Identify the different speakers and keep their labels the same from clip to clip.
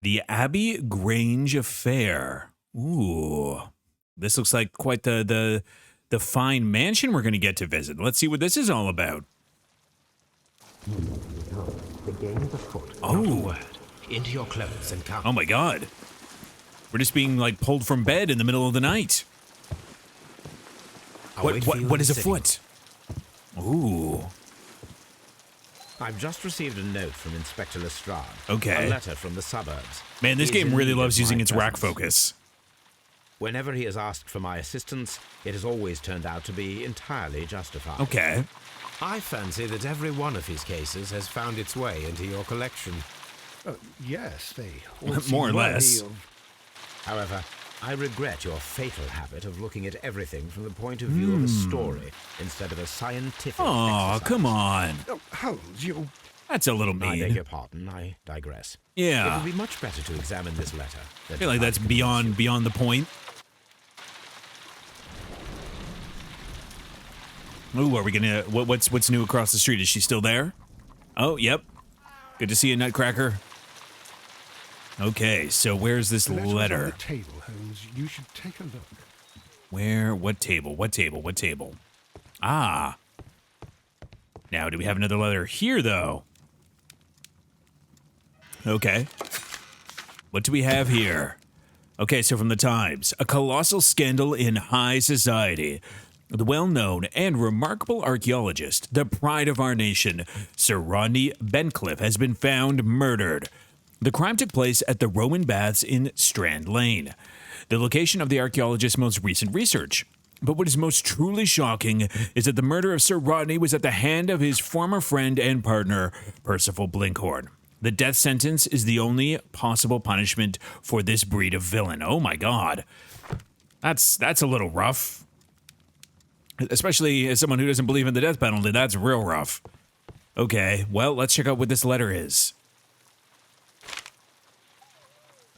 Speaker 1: The Abbey Grange affair. Ooh, this looks like quite the fine mansion we're going to get to visit. Let's see what this is all about.
Speaker 2: The game's afoot.
Speaker 1: Oh.
Speaker 3: Not a word. Into your clothes and come.
Speaker 1: Oh my God. We're just being like pulled from bed in the middle of the night. What is afoot? Ooh.
Speaker 3: I've just received a note from Inspector Lestrade.
Speaker 1: Okay.
Speaker 3: A letter from the suburbs.
Speaker 1: Man, this
Speaker 3: He is
Speaker 1: game
Speaker 3: in
Speaker 1: really
Speaker 3: need
Speaker 1: loves
Speaker 3: of
Speaker 1: using
Speaker 3: my
Speaker 1: its rack
Speaker 3: presence.
Speaker 1: focus.
Speaker 3: Whenever he has asked for my assistance, it has always turned out to be entirely justified.
Speaker 1: Okay.
Speaker 4: I fancy that every one of his cases has found its way into your collection.
Speaker 5: Yes, they all
Speaker 1: More
Speaker 5: seem
Speaker 1: or
Speaker 5: worthy
Speaker 1: less.
Speaker 5: of-
Speaker 3: However, I regret your fatal habit of looking at everything from the point of view of a story instead of a scientific
Speaker 1: Oh,
Speaker 3: exercise.
Speaker 1: come on.
Speaker 5: Oh, Holmes, you...
Speaker 1: That's a little
Speaker 3: I beg
Speaker 1: mean.
Speaker 3: your pardon, I digress. It
Speaker 1: Yeah.
Speaker 3: would be much better to examine this letter.
Speaker 1: I feel like that's beyond the point. Ooh, are we gonna? What's new across the street? Is she still there? Oh, yep. Good to see you, Nutcracker. Okay, so where's this
Speaker 5: The letter is on
Speaker 1: letter?
Speaker 5: the table, Holmes. You should take a look.
Speaker 1: Where? What table? What table? What table? Ah. Now, do we have another letter here, though? Okay. What do we have here? Okay, so from the Times. A colossal scandal in high society. The well-known and remarkable archaeologist, the pride of our nation, Sir Rodney Bencliffe, has been found murdered. The crime took place at the Roman Baths in Strand Lane, the location of the archaeologist's most recent research. But what is most truly shocking is that the murder of Sir Rodney was at the hand of his former friend and partner, Percival Blinkhorn. The death sentence is the only possible punishment for this breed of villain. Oh my God. That's a little rough. Especially as someone who doesn't believe in the death penalty, that's real rough. Okay, well, let's check out what this letter is.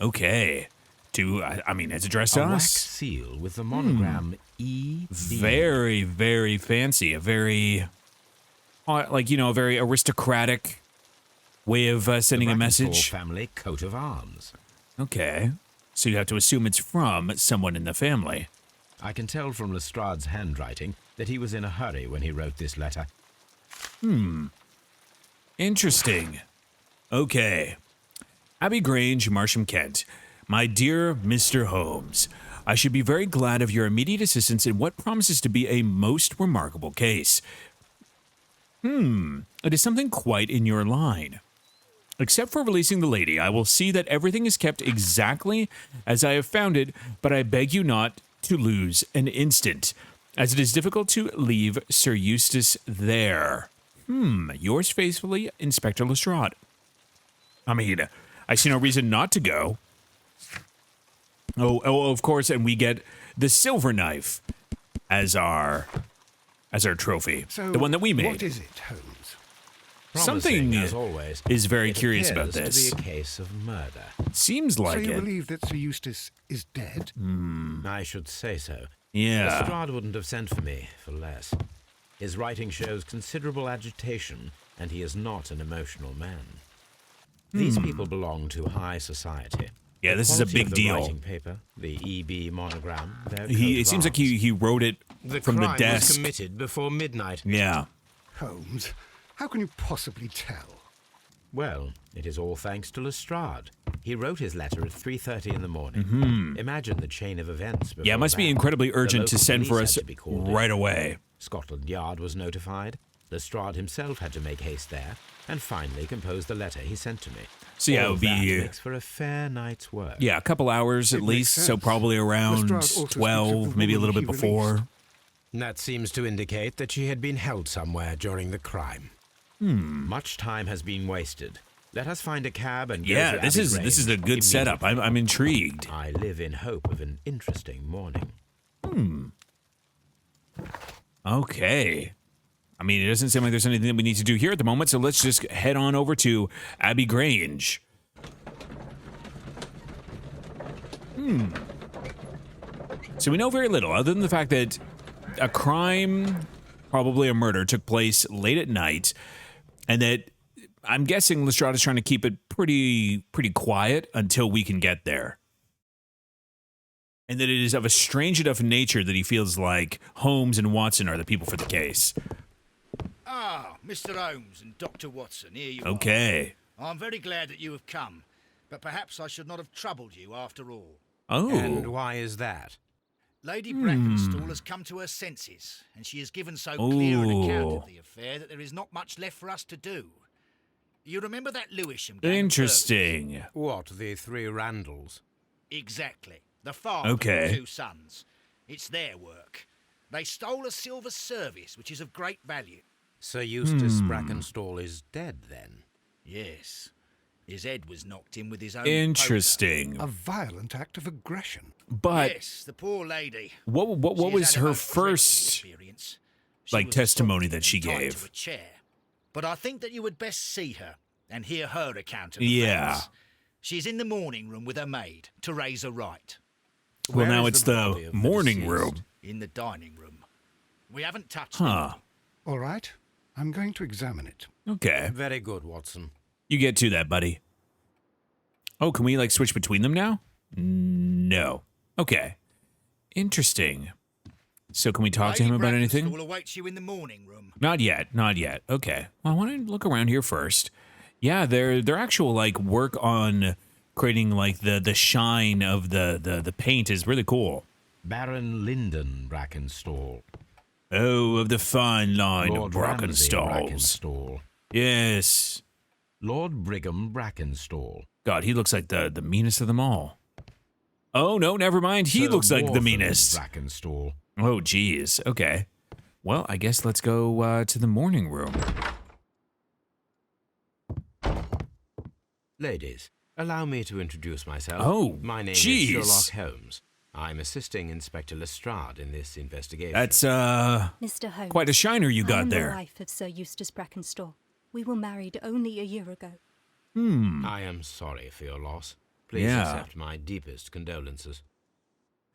Speaker 1: Okay. I mean, it's addressed to
Speaker 3: A wax
Speaker 1: us.
Speaker 3: seal with the monogram E.
Speaker 1: Very, very fancy. A very, a very aristocratic way of sending a message.
Speaker 3: Family coat of arms.
Speaker 1: Okay. So you have to assume it's from someone in the family.
Speaker 3: I can tell from Lestrade's handwriting that he was in a hurry when he wrote this letter.
Speaker 1: Interesting. Okay. Abbey Grange, Marsham, Kent. My dear Mr. Holmes, I should be very glad of your immediate assistance in what promises to be a most remarkable case. It is something quite in your line. Except for releasing the lady, I will see that everything is kept exactly as I have found it, but I beg you not to lose an instant, as it is difficult to leave Sir Eustace there. Yours faithfully, Inspector Lestrade. I mean, I see no reason not to go. Oh, of course, and we get the silver knife as our trophy,
Speaker 5: So,
Speaker 1: the one that we made.
Speaker 5: what is it, Holmes?
Speaker 1: Something
Speaker 3: Promising, as always,
Speaker 1: is very
Speaker 3: it
Speaker 1: curious about
Speaker 3: appears
Speaker 1: this.
Speaker 3: to be a case of murder.
Speaker 1: Seems like
Speaker 5: So you
Speaker 1: it.
Speaker 5: believe that Sir Eustace is dead?
Speaker 3: I should say so.
Speaker 1: Yeah.
Speaker 3: Lestrade wouldn't have sent for me for less. His writing shows considerable agitation, and he is not an emotional man. These people belong to high society.
Speaker 1: Yeah,
Speaker 3: The
Speaker 1: this is a
Speaker 3: quality
Speaker 1: big
Speaker 3: of the
Speaker 1: deal.
Speaker 3: writing paper, the EB monogram. Their coat
Speaker 1: It
Speaker 3: of
Speaker 1: seems like
Speaker 3: arms.
Speaker 1: he wrote it
Speaker 4: The
Speaker 1: from the
Speaker 4: crime was
Speaker 1: desk.
Speaker 4: committed before midnight.
Speaker 1: Yeah.
Speaker 5: Holmes, how can you possibly tell?
Speaker 3: Well, it is all thanks to Lestrade. He wrote his letter at 3:30 in the morning. Imagine the chain of events.
Speaker 1: Yeah, it
Speaker 3: before
Speaker 1: must be
Speaker 3: that.
Speaker 1: incredibly
Speaker 3: The
Speaker 1: urgent to
Speaker 3: local
Speaker 1: send for
Speaker 3: police
Speaker 1: us
Speaker 3: had to be called in.
Speaker 1: right away.
Speaker 3: Scotland Yard was notified. Lestrade himself had to make haste there, and finally compose the letter he sent to me.
Speaker 1: So yeah, it
Speaker 3: All
Speaker 1: would
Speaker 3: of that
Speaker 1: be
Speaker 3: makes for a fair night's work.
Speaker 1: yeah, a couple hours at
Speaker 5: It makes
Speaker 1: least, so
Speaker 5: sense.
Speaker 1: probably around
Speaker 5: Lestrade also speaks of
Speaker 1: 12,
Speaker 5: the
Speaker 1: maybe a
Speaker 5: woman
Speaker 1: little bit
Speaker 5: he
Speaker 1: before.
Speaker 4: That seems to indicate that she had been held somewhere during the crime.
Speaker 3: Much time has been wasted. Let us find a cab and go
Speaker 1: Yeah,
Speaker 3: to
Speaker 1: this
Speaker 3: Abbey
Speaker 1: is a
Speaker 3: Grange
Speaker 1: good setup.
Speaker 3: immediately.
Speaker 1: I'm intrigued.
Speaker 3: I live in hope of an interesting morning.
Speaker 1: Okay. I mean, it doesn't seem like there's anything that we need to do here at the moment, so let's just head on over to Abbey Grange. So we know very little, other than the fact that a crime, probably a murder, took place late at night, and that I'm guessing Lestrada's trying to keep it pretty quiet until we can get there. And that it is of a strange enough nature that he feels like Holmes and Watson are the people for the case.
Speaker 6: Ah, Mr. Holmes and Dr. Watson, here you
Speaker 1: Okay.
Speaker 6: are. I'm very glad that you have come, but perhaps I should not have troubled you after all.
Speaker 1: Oh.
Speaker 4: And why is that?
Speaker 6: Lady Brackenstall has come to her senses, and she has given so clear an account of the affair that there is not much left for us to do. You remember that Lewisham gang of
Speaker 1: Interesting.
Speaker 4: What, the three Randalls?
Speaker 6: burglars? Exactly. The father
Speaker 1: Okay.
Speaker 6: and 2 sons. It's their work. They stole a silver service, which is of great value.
Speaker 4: Sir Eustace Brackenstall is dead, then?
Speaker 6: Yes. His head was knocked in with his own
Speaker 1: Interesting.
Speaker 5: A violent act of aggression.
Speaker 1: But
Speaker 6: Yes, the poor lady.
Speaker 1: what
Speaker 6: She has
Speaker 1: was
Speaker 6: had a
Speaker 1: her
Speaker 6: most dreadful
Speaker 1: first
Speaker 6: experience. She
Speaker 1: like
Speaker 6: was
Speaker 1: testimony
Speaker 6: assaulted
Speaker 1: that she
Speaker 6: and tied
Speaker 1: gave?
Speaker 6: to a chair. But I think that you would best see her and hear her account of
Speaker 1: Yeah.
Speaker 6: events. She's in the morning room with her maid, Teresa Wright,
Speaker 1: Well,
Speaker 4: Where
Speaker 1: now
Speaker 4: is
Speaker 1: it's
Speaker 4: the body
Speaker 1: the
Speaker 4: of the
Speaker 1: morning
Speaker 4: deceased?
Speaker 1: room.
Speaker 6: in the dining room. We haven't touched
Speaker 1: Huh.
Speaker 6: it.
Speaker 5: All right, I'm going to examine it.
Speaker 1: Okay.
Speaker 4: Very good, Watson.
Speaker 1: You get to that, buddy. Oh, can we like switch between them now? No. Okay. Interesting. So can we talk to
Speaker 6: Lady
Speaker 1: him about anything?
Speaker 6: Brackenstall awaits you in the morning room.
Speaker 1: Not yet. Not yet. Okay. Well, I want to look around here first. Yeah, their actual like work on creating like the shine of the paint is really cool.
Speaker 3: Baron Lyndon Brackenstall.
Speaker 1: Oh, of the fine line
Speaker 3: Lord
Speaker 1: of
Speaker 3: Ramsay
Speaker 1: Brackenstalls.
Speaker 3: Brackenstall.
Speaker 1: Yes.
Speaker 3: Lord Brigham Brackenstall.
Speaker 1: God, he looks like the meanest of them all. Oh, no, never mind. He
Speaker 3: Sir
Speaker 1: looks like the
Speaker 3: Warford
Speaker 1: meanest.
Speaker 3: Brackenstall.
Speaker 1: Oh, geez. Okay. Well, I guess let's go to the morning room.
Speaker 4: Ladies, allow me to introduce myself.
Speaker 1: Oh,
Speaker 4: my name
Speaker 1: jeez.
Speaker 4: is Sherlock Holmes. I'm assisting Inspector Lestrade in this investigation.
Speaker 1: That's,
Speaker 7: Mr. Holmes.
Speaker 1: quite a shiner you
Speaker 7: I
Speaker 1: got
Speaker 7: am
Speaker 1: there.
Speaker 7: the wife of Sir Eustace Brackenstall. We were married only a year ago.
Speaker 4: I am sorry for your loss. Please
Speaker 1: Yeah.
Speaker 4: accept my deepest condolences.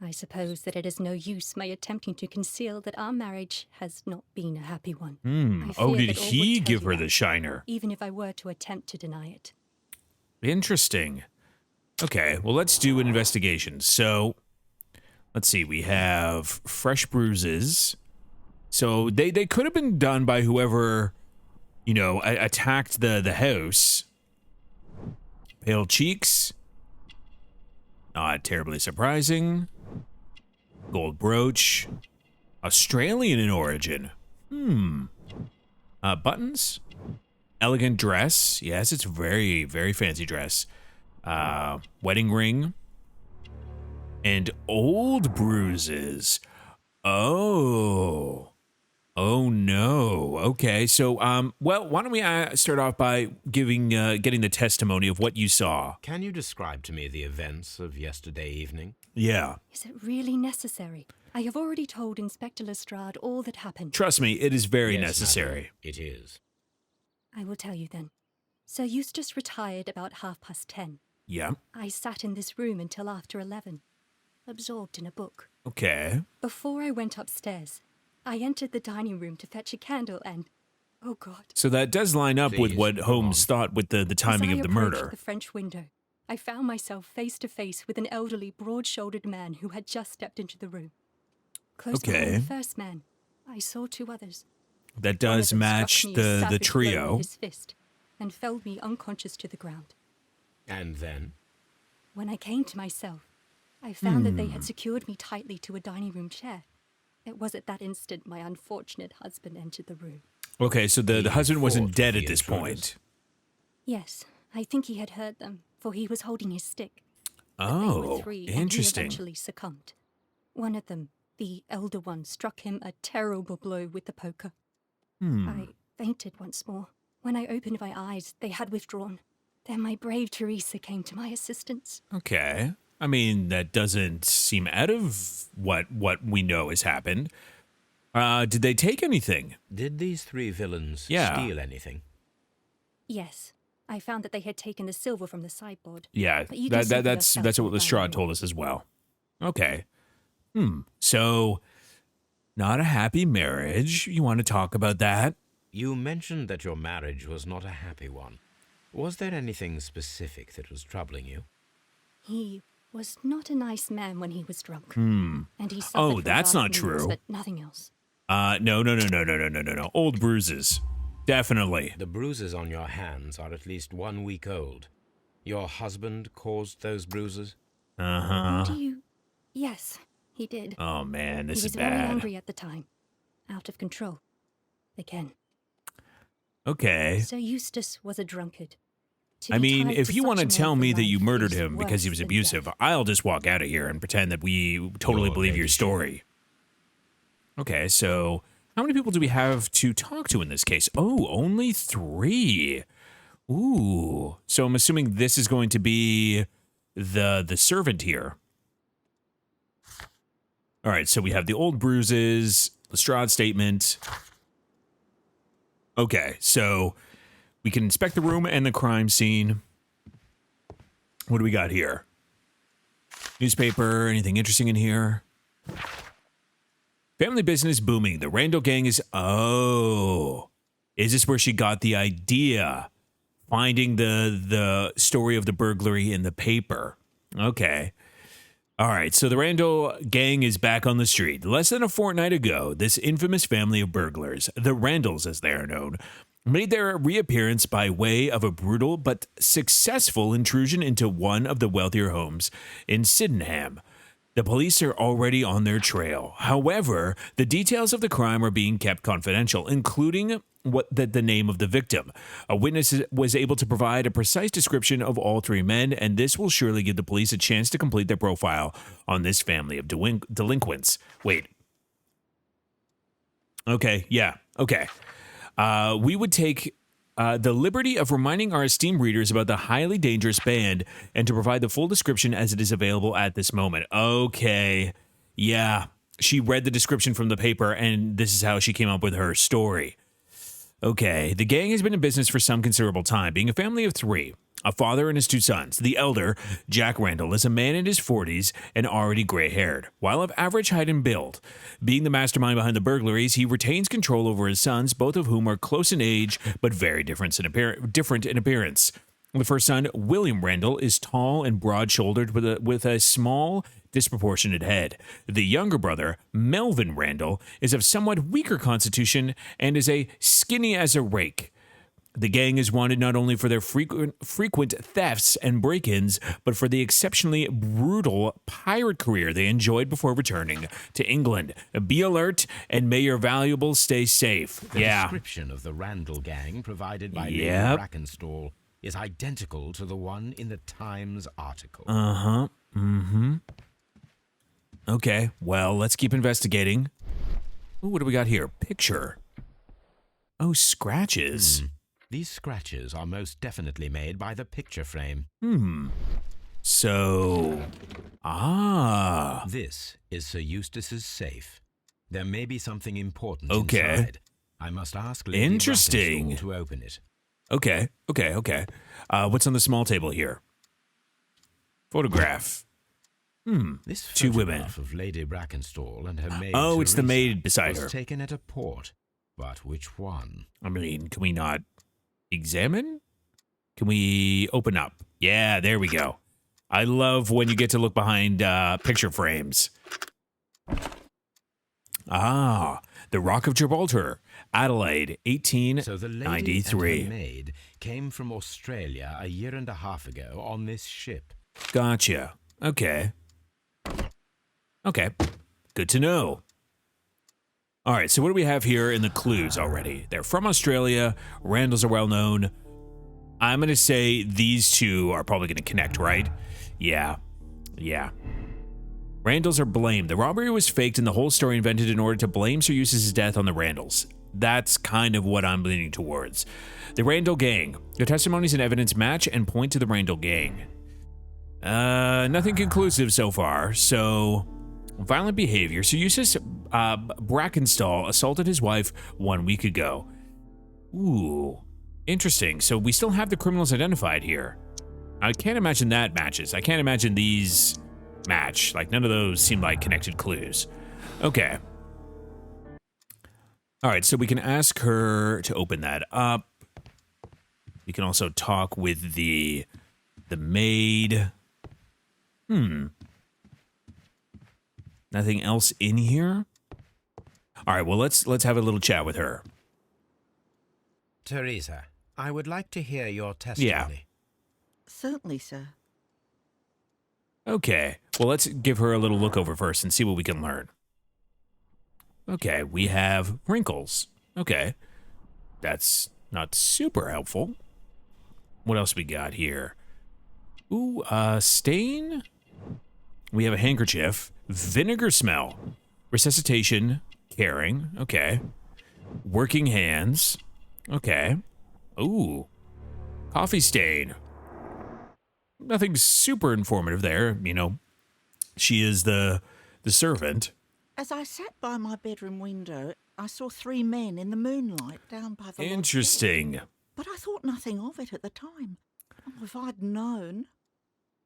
Speaker 7: I suppose that it is no use my attempting to conceal that our marriage has not been a happy one. I
Speaker 1: Oh,
Speaker 7: fear
Speaker 1: did
Speaker 7: that all
Speaker 1: he
Speaker 7: would tell
Speaker 1: give
Speaker 7: you
Speaker 1: her the
Speaker 7: that,
Speaker 1: shiner?
Speaker 7: even if I were to attempt to deny it.
Speaker 1: Interesting. Okay, well, let's do an investigation. So, let's see. We have fresh bruises. So they could have been done by whoever, you know, attacked the house. Pale cheeks. Not terribly surprising. Gold brooch. Australian in origin. Buttons. Elegant dress. Yes, it's very, very fancy dress. Wedding ring. And old bruises. Oh. Oh no. Okay. So, well, why don't we start off by getting the testimony of what you saw?
Speaker 4: Can you describe to me the events of yesterday evening?
Speaker 1: Yeah.
Speaker 7: Is it really necessary? I have already told Inspector Lestrade all that happened.
Speaker 1: Trust me, it is very
Speaker 4: Yes,
Speaker 1: necessary.
Speaker 4: madam, it is.
Speaker 7: I will tell you then. Sir Eustace retired about 10:30.
Speaker 1: Yeah.
Speaker 7: I sat in this room until after 11, absorbed in a book.
Speaker 1: Okay.
Speaker 7: Before I went upstairs, I entered the dining room to fetch a candle and, oh God.
Speaker 1: So that does line up with
Speaker 4: Please,
Speaker 1: what
Speaker 4: go
Speaker 1: Holmes
Speaker 4: on.
Speaker 1: thought with the timing
Speaker 7: As I
Speaker 1: of the
Speaker 7: approached
Speaker 1: murder.
Speaker 7: the French window, I found myself face to face with an elderly, broad-shouldered man who had just stepped into the room. Close behind
Speaker 1: Okay.
Speaker 7: the first man, I saw 2 others.
Speaker 1: That
Speaker 7: One of
Speaker 1: does
Speaker 7: them
Speaker 1: match
Speaker 7: struck me a
Speaker 1: the
Speaker 7: savage blow
Speaker 1: trio.
Speaker 7: with his fist and felled me unconscious to the ground.
Speaker 4: And then?
Speaker 7: When I came to myself, I found that they had secured me tightly to a dining room chair. It was at that instant my unfortunate husband entered the room.
Speaker 1: Okay, so the
Speaker 4: He
Speaker 1: husband wasn't
Speaker 4: fought
Speaker 1: dead
Speaker 4: with
Speaker 1: at
Speaker 4: the
Speaker 1: this
Speaker 4: intruders.
Speaker 1: point.
Speaker 7: Yes, I think he had heard them, for he was holding his stick. But they
Speaker 1: Oh,
Speaker 7: were 3,
Speaker 1: interesting.
Speaker 7: And he eventually succumbed. One of them, the elder one, struck him a terrible blow with the poker. I fainted once more. When I opened my eyes, they had withdrawn. Then my brave Teresa came to my assistance.
Speaker 1: Okay. I mean, that doesn't seem out of what we know has happened. Did they take anything?
Speaker 4: Did these 3 villains
Speaker 1: Yeah.
Speaker 4: steal anything?
Speaker 7: Yes, I found that they had taken the silver from the sideboard.
Speaker 1: Yeah,
Speaker 7: But you can see for
Speaker 1: that's
Speaker 7: yourself
Speaker 1: what
Speaker 7: in the
Speaker 1: Lestrade
Speaker 7: dining
Speaker 1: told us as well. Okay. So, not a happy marriage. You want to talk about that?
Speaker 3: you mentioned that your marriage was not a happy one. Was there anything specific that was troubling you?
Speaker 7: He was not a nice man when he was drunk. And he suffered
Speaker 1: Oh,
Speaker 7: from
Speaker 1: that's
Speaker 7: bad
Speaker 1: not
Speaker 7: wounds,
Speaker 1: true.
Speaker 7: but nothing else.
Speaker 1: No. Old bruises. Definitely.
Speaker 3: The bruises on your hands are at least 1 week old. Your husband caused those bruises?
Speaker 7: How do you... Yes, he did.
Speaker 1: Oh, man, this
Speaker 7: He
Speaker 1: is
Speaker 7: was very
Speaker 1: bad.
Speaker 7: angry at the time. Out of control. Again.
Speaker 1: Okay.
Speaker 7: Sir Eustace was a drunkard. To
Speaker 1: I
Speaker 7: be
Speaker 1: mean,
Speaker 7: tied
Speaker 1: if
Speaker 7: to
Speaker 1: you
Speaker 7: such
Speaker 1: want to
Speaker 7: a man
Speaker 1: tell
Speaker 7: for
Speaker 1: me that
Speaker 7: life
Speaker 1: you murdered
Speaker 7: is
Speaker 1: him because he
Speaker 7: worse
Speaker 1: was
Speaker 7: than
Speaker 1: abusive,
Speaker 7: death.
Speaker 1: I'll just walk out of here and pretend that we totally
Speaker 3: Your
Speaker 1: believe your
Speaker 3: ladyship.
Speaker 1: story. Okay, so how many people do we have to talk to in this case? Oh, only 3. Ooh. So I'm assuming this is going to be the servant here. All right, so we have the old bruises, Lestrade statement. Okay, so we can inspect the room and the crime scene. What do we got here? Newspaper, anything interesting in here? Family business booming. The Randall gang is... Oh. Is this where she got the idea? Finding the story of the burglary in the paper. Okay. All right, so the Randall gang is back on the street. Less than a fortnight ago, this infamous family of burglars, the Randalls as they are known, made their reappearance by way of a brutal but successful intrusion into one of the wealthier homes in Sydenham. The police are already on their trail. However, the details of the crime are being kept confidential, including the name of the victim. A witness was able to provide a precise description of all 3 men, and this will surely give the police a chance to complete their profile on this family of delinquents. Wait. Okay, yeah, okay. We would take the liberty of reminding our esteemed readers about the highly dangerous band and to provide the full description as it is available at this moment. Okay. Yeah. She read the description from the paper, and this is how she came up with her story. Okay. The gang has been in business for some considerable time, being a family of 3. A father and his 2 sons. The elder, Jack Randall, is a man in his 40s and already gray-haired. While of average height and build, being the mastermind behind the burglaries, he retains control over his sons, both of whom are close in age but very different in appearance. The first son, William Randall, is tall and broad-shouldered with a small, disproportionate head. The younger brother, Melvin Randall, is of somewhat weaker constitution and is as skinny as a rake. The gang is wanted not only for their frequent thefts and break-ins, but for the exceptionally brutal pirate career they enjoyed before returning to England. Be alert, and may your valuables stay safe.
Speaker 3: The description of the Randall gang provided by Lady Brackenstall is identical to the one in the Times article.
Speaker 1: Okay, well, let's keep investigating. Ooh, what do we got here? Picture. Oh, scratches.
Speaker 3: These scratches are most definitely made by the picture frame.
Speaker 1: So...
Speaker 3: This is Sir Eustace's safe. There may be something important
Speaker 1: Okay.
Speaker 3: inside. I must ask Lady
Speaker 1: Interesting.
Speaker 3: Brackenstall to open it.
Speaker 1: Okay. What's on the small table here? Photograph.
Speaker 3: This
Speaker 1: 2 women.
Speaker 3: photograph of Lady Brackenstall and her maid
Speaker 1: Oh, it's the
Speaker 3: Teresa
Speaker 1: maid beside
Speaker 3: was
Speaker 1: her.
Speaker 3: taken at a port. But which one?
Speaker 1: I mean, can we not examine? Can we open up? Yeah, there we go. I love when you get to look behind picture frames. The Rock of Gibraltar, Adelaide,
Speaker 3: So the lady and
Speaker 1: 1893.
Speaker 3: her maid came from Australia a year and a half ago on this ship.
Speaker 1: Gotcha. Okay. Good to know. All right, so what do we have here in the clues already? They're from Australia. Randalls are well known. I'm going to say these 2 are probably going to connect, right? Yeah. Randalls are blamed. The robbery was faked and the whole story invented in order to blame Sir Eustace's death on the Randalls. That's kind of what I'm leaning towards. The Randall gang. The testimonies and evidence match and point to the Randall gang. Nothing conclusive so far, so... Violent behavior. Sir Eustace Brackenstall assaulted his wife 1 week ago. Ooh, interesting. So we still have the criminals identified here. I can't imagine that matches. I can't imagine these match. Like, none of those seem like connected clues. Okay. All right, so we can ask her to open that up. We can also talk with the maid. Nothing else in here? All right, well, let's have a little chat with her.
Speaker 4: Teresa, I would like to hear your testimony.
Speaker 8: Certainly, sir.
Speaker 1: Okay, well, let's give her a little look over first and see what we can learn. Okay, we have wrinkles. Okay, that's not super helpful. What else we got here? Ooh, stain? We have a handkerchief. Vinegar smell. Resuscitation. Caring. Okay. Working hands. Okay. Ooh. Coffee stain. Nothing super informative there. You know, she is the servant.
Speaker 8: As I sat by my bedroom window, I saw 3 men in the moonlight down by the lodge
Speaker 1: Interesting.
Speaker 8: door. But I thought nothing of it at the time. Oh, if I'd known.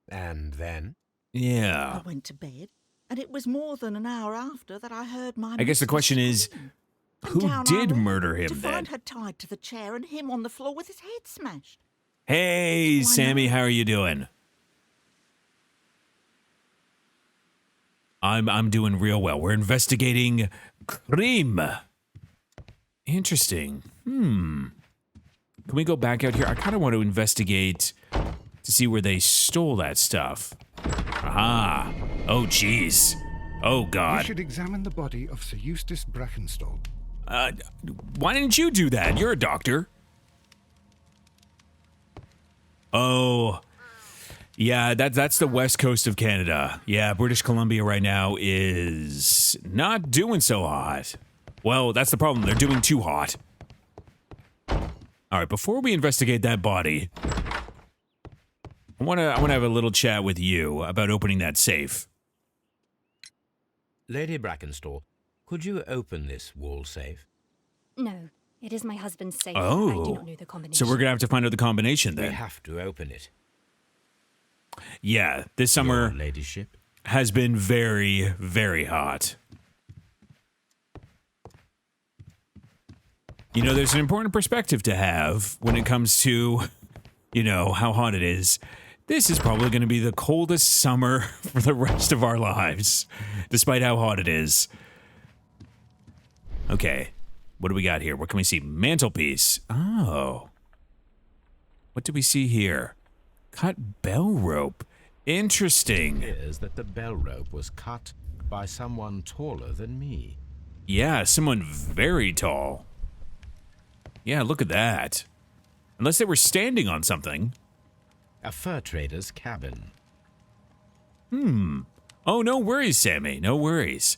Speaker 4: And then?
Speaker 1: Yeah.
Speaker 8: I went to bed, and it was more than an hour after that I heard my
Speaker 1: I guess the
Speaker 8: missus
Speaker 1: question is,
Speaker 8: scream. And
Speaker 1: who
Speaker 8: down I
Speaker 1: did
Speaker 8: ran
Speaker 1: murder him
Speaker 8: to
Speaker 1: then?
Speaker 8: find her tied to the chair and him on the floor with his head smashed.
Speaker 1: Hey,
Speaker 8: That's all I
Speaker 1: Sammy,
Speaker 8: know.
Speaker 1: how are you doing? I'm doing real well. We're investigating crime. Interesting. Can we go back out here? I kind of want to investigate to see where they stole that stuff. Aha. Oh, jeez. Oh,
Speaker 5: You
Speaker 1: God.
Speaker 5: should examine the body of Sir Eustace Brackenstall.
Speaker 1: Why didn't you do that? You're a doctor. Oh, yeah, that's the west coast of Canada. Yeah, British Columbia right now is not doing so hot. Well, that's the problem. They're doing too hot. All right, before we investigate that body, I want to have a little chat with you about opening that safe.
Speaker 4: Lady Brackenstall, could you open this wall safe?
Speaker 7: No, it is my husband's safe. I
Speaker 1: Oh.
Speaker 7: do not know the combination.
Speaker 1: So we're going to have to find out the combination
Speaker 4: We
Speaker 1: then.
Speaker 4: have to open it.
Speaker 1: Yeah, this summer
Speaker 4: Your ladyship.
Speaker 1: has been very, very hot. You know, there's an important perspective to have when it comes to, you know, how hot it is. This is probably going to be the coldest summer for the rest of our lives, despite how hot it is. Okay, what do we got here? What can we see? Mantelpiece. Oh. What do we see here? Cut bell rope. Interesting.
Speaker 3: Appears that the bell rope was cut by someone taller than me.
Speaker 1: Yeah, someone very tall. Yeah, look at that. Unless they were standing on something.
Speaker 3: A fur trader's cabin.
Speaker 1: Oh, no worries, Sammy. No worries.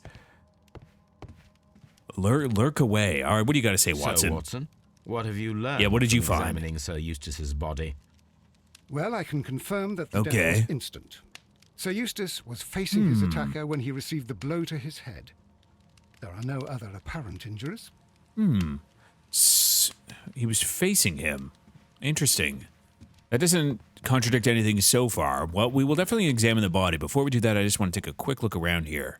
Speaker 1: Lurk away. All right, what do you got to say, Watson?
Speaker 3: So, Watson, what have you learned
Speaker 1: Yeah, what did you
Speaker 3: from
Speaker 1: find?
Speaker 3: examining Sir Eustace's body?
Speaker 5: Well, I can confirm that the
Speaker 1: Okay.
Speaker 5: death was instant. Sir Eustace was facing his attacker when he received the blow to his head. There are no other apparent injuries.
Speaker 1: He was facing him. Interesting. That doesn't contradict anything so far. Well, we will definitely examine the body. Before we do that, I just want to take a quick look around here.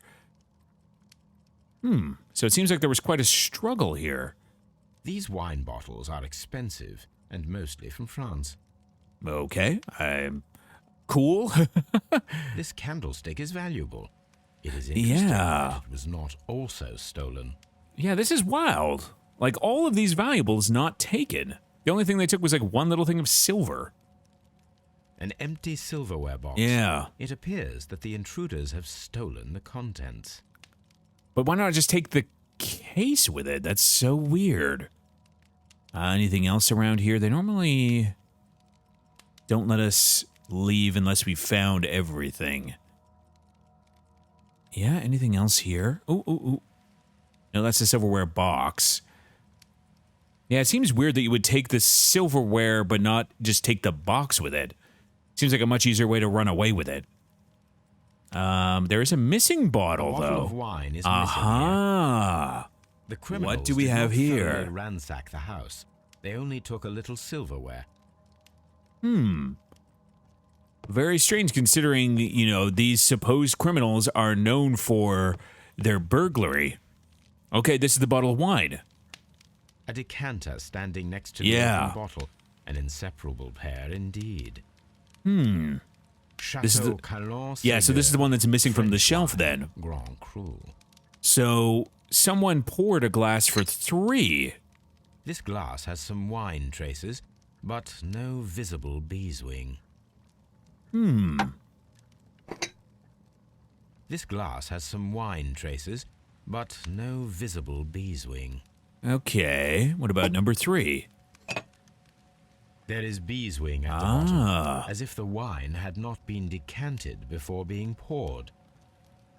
Speaker 1: So it seems like there was quite a struggle here.
Speaker 3: These wine bottles are expensive and mostly from France.
Speaker 1: Okay, I'm cool.
Speaker 3: This candlestick is valuable. It is interesting
Speaker 1: Yeah.
Speaker 3: that it was not also stolen.
Speaker 1: Yeah, this is wild. Like, all of these valuables not taken. The only thing they took was like one little thing of silver.
Speaker 3: An empty silverware box.
Speaker 1: Yeah.
Speaker 3: It appears that the intruders have stolen the contents.
Speaker 1: But why not just take the case with it? That's so weird. Anything else around here? They normally don't let us leave unless we found everything. Yeah, anything else here? Ooh. No, that's the silverware box. Yeah, it seems weird that you would take the silverware but not just take the box with it. Seems like a much easier way to run away with it. There is a missing bottle,
Speaker 3: A bottle
Speaker 1: though.
Speaker 3: of wine is missing here.
Speaker 1: Aha!
Speaker 3: The criminals
Speaker 1: What do we
Speaker 3: did
Speaker 1: have
Speaker 3: not
Speaker 1: here?
Speaker 3: thoroughly ransack the house. They only took a little silverware.
Speaker 1: Very strange considering, you know, these supposed criminals are known for their burglary. Okay, this is the bottle of wine.
Speaker 3: A decanter standing next to the
Speaker 1: Yeah.
Speaker 3: open bottle. An inseparable pair indeed.
Speaker 1: This is the-
Speaker 3: Chateau Calon
Speaker 1: Yeah, so this is the one that's missing from the
Speaker 3: French
Speaker 1: shelf
Speaker 3: wine,
Speaker 1: then.
Speaker 3: Grand Cru.
Speaker 1: So someone poured a glass for 3.
Speaker 3: This glass has some wine traces, but no visible beeswing. This glass has some wine traces, but no visible beeswing.
Speaker 1: Okay, what about number 3?
Speaker 3: There is beeswing at the
Speaker 1: Ah.
Speaker 3: bottom, as if the wine had not been decanted before being poured.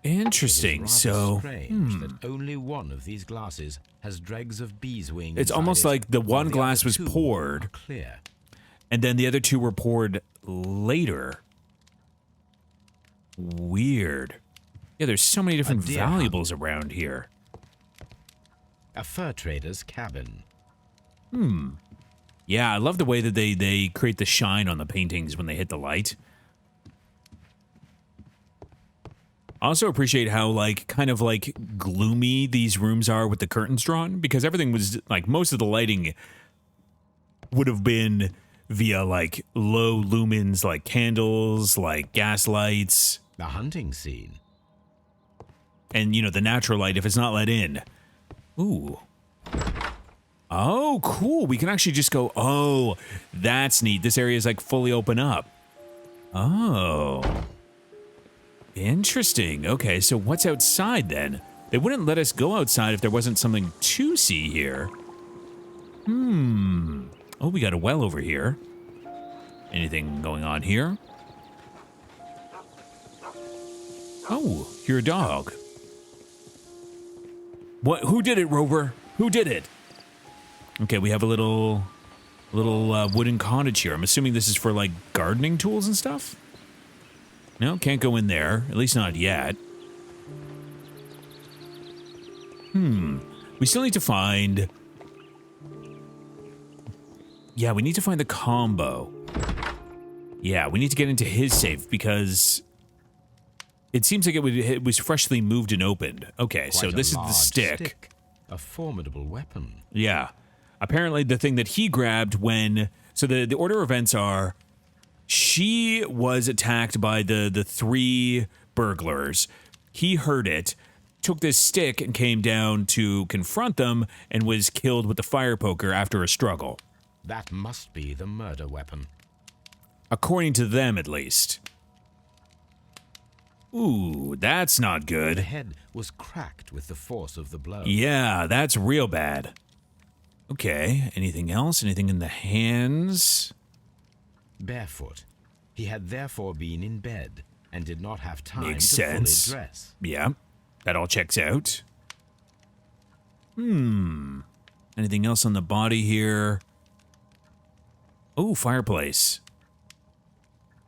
Speaker 1: Interesting.
Speaker 3: It is
Speaker 1: So
Speaker 3: rather strange that only one of these glasses has dregs of beeswing.
Speaker 1: It's
Speaker 3: inside
Speaker 1: almost
Speaker 3: it,
Speaker 1: like the
Speaker 3: while
Speaker 1: one glass
Speaker 3: other
Speaker 1: was
Speaker 3: two
Speaker 1: poured.
Speaker 3: are clear.
Speaker 1: and then the other 2 were poured later. Weird. Yeah, there's so many different
Speaker 3: deer
Speaker 1: valuables around here.
Speaker 3: A fur trader's cabin.
Speaker 1: Yeah, I love the way that they create the shine on the paintings when they hit the light. I also appreciate how, like, kind of, like, gloomy these rooms are with the curtains drawn, because everything was, like, most of the lighting would have been via, like, low lumens, like candles, like gas lights,
Speaker 3: The hunting scene.
Speaker 1: and, you know, the natural light if it's not let in. Ooh. Oh, cool. We can actually just go, oh, that's neat. This area is, like, fully open up. Oh. Interesting. Okay, so what's outside then? They wouldn't let us go outside if there wasn't something to see here. Oh, we got a well over here. Anything going on here? Oh, you're a dog. What? Who did it, Rover? Who did it? Okay, we have a little wooden cottage here. I'm assuming this is for, like, gardening tools and stuff? No, can't go in there. At least not yet. We still need to find... Yeah, we need to find the combo. Yeah, we need to get into his safe because... It seems like it was freshly moved and opened. Okay, so
Speaker 3: Quite a
Speaker 1: this is the
Speaker 3: large
Speaker 1: stick.
Speaker 3: A formidable weapon.
Speaker 1: Yeah. Apparently the thing that he grabbed when... So the order of events are... She was attacked by the 3 burglars. He heard it, took this stick and came down to confront them and was killed with the fire poker after a struggle.
Speaker 3: That must be the murder weapon.
Speaker 1: According to them, at least. Ooh, that's not
Speaker 3: The
Speaker 1: good.
Speaker 3: head was cracked with the force of the blow.
Speaker 1: Yeah, that's real bad. Okay, anything else? Anything in the hands?
Speaker 3: Barefoot. He had therefore been in bed and did not have time
Speaker 1: Makes
Speaker 3: to
Speaker 1: sense.
Speaker 3: fully dress.
Speaker 1: Yeah, that all checks out. Anything else on the body here? Oh, fireplace.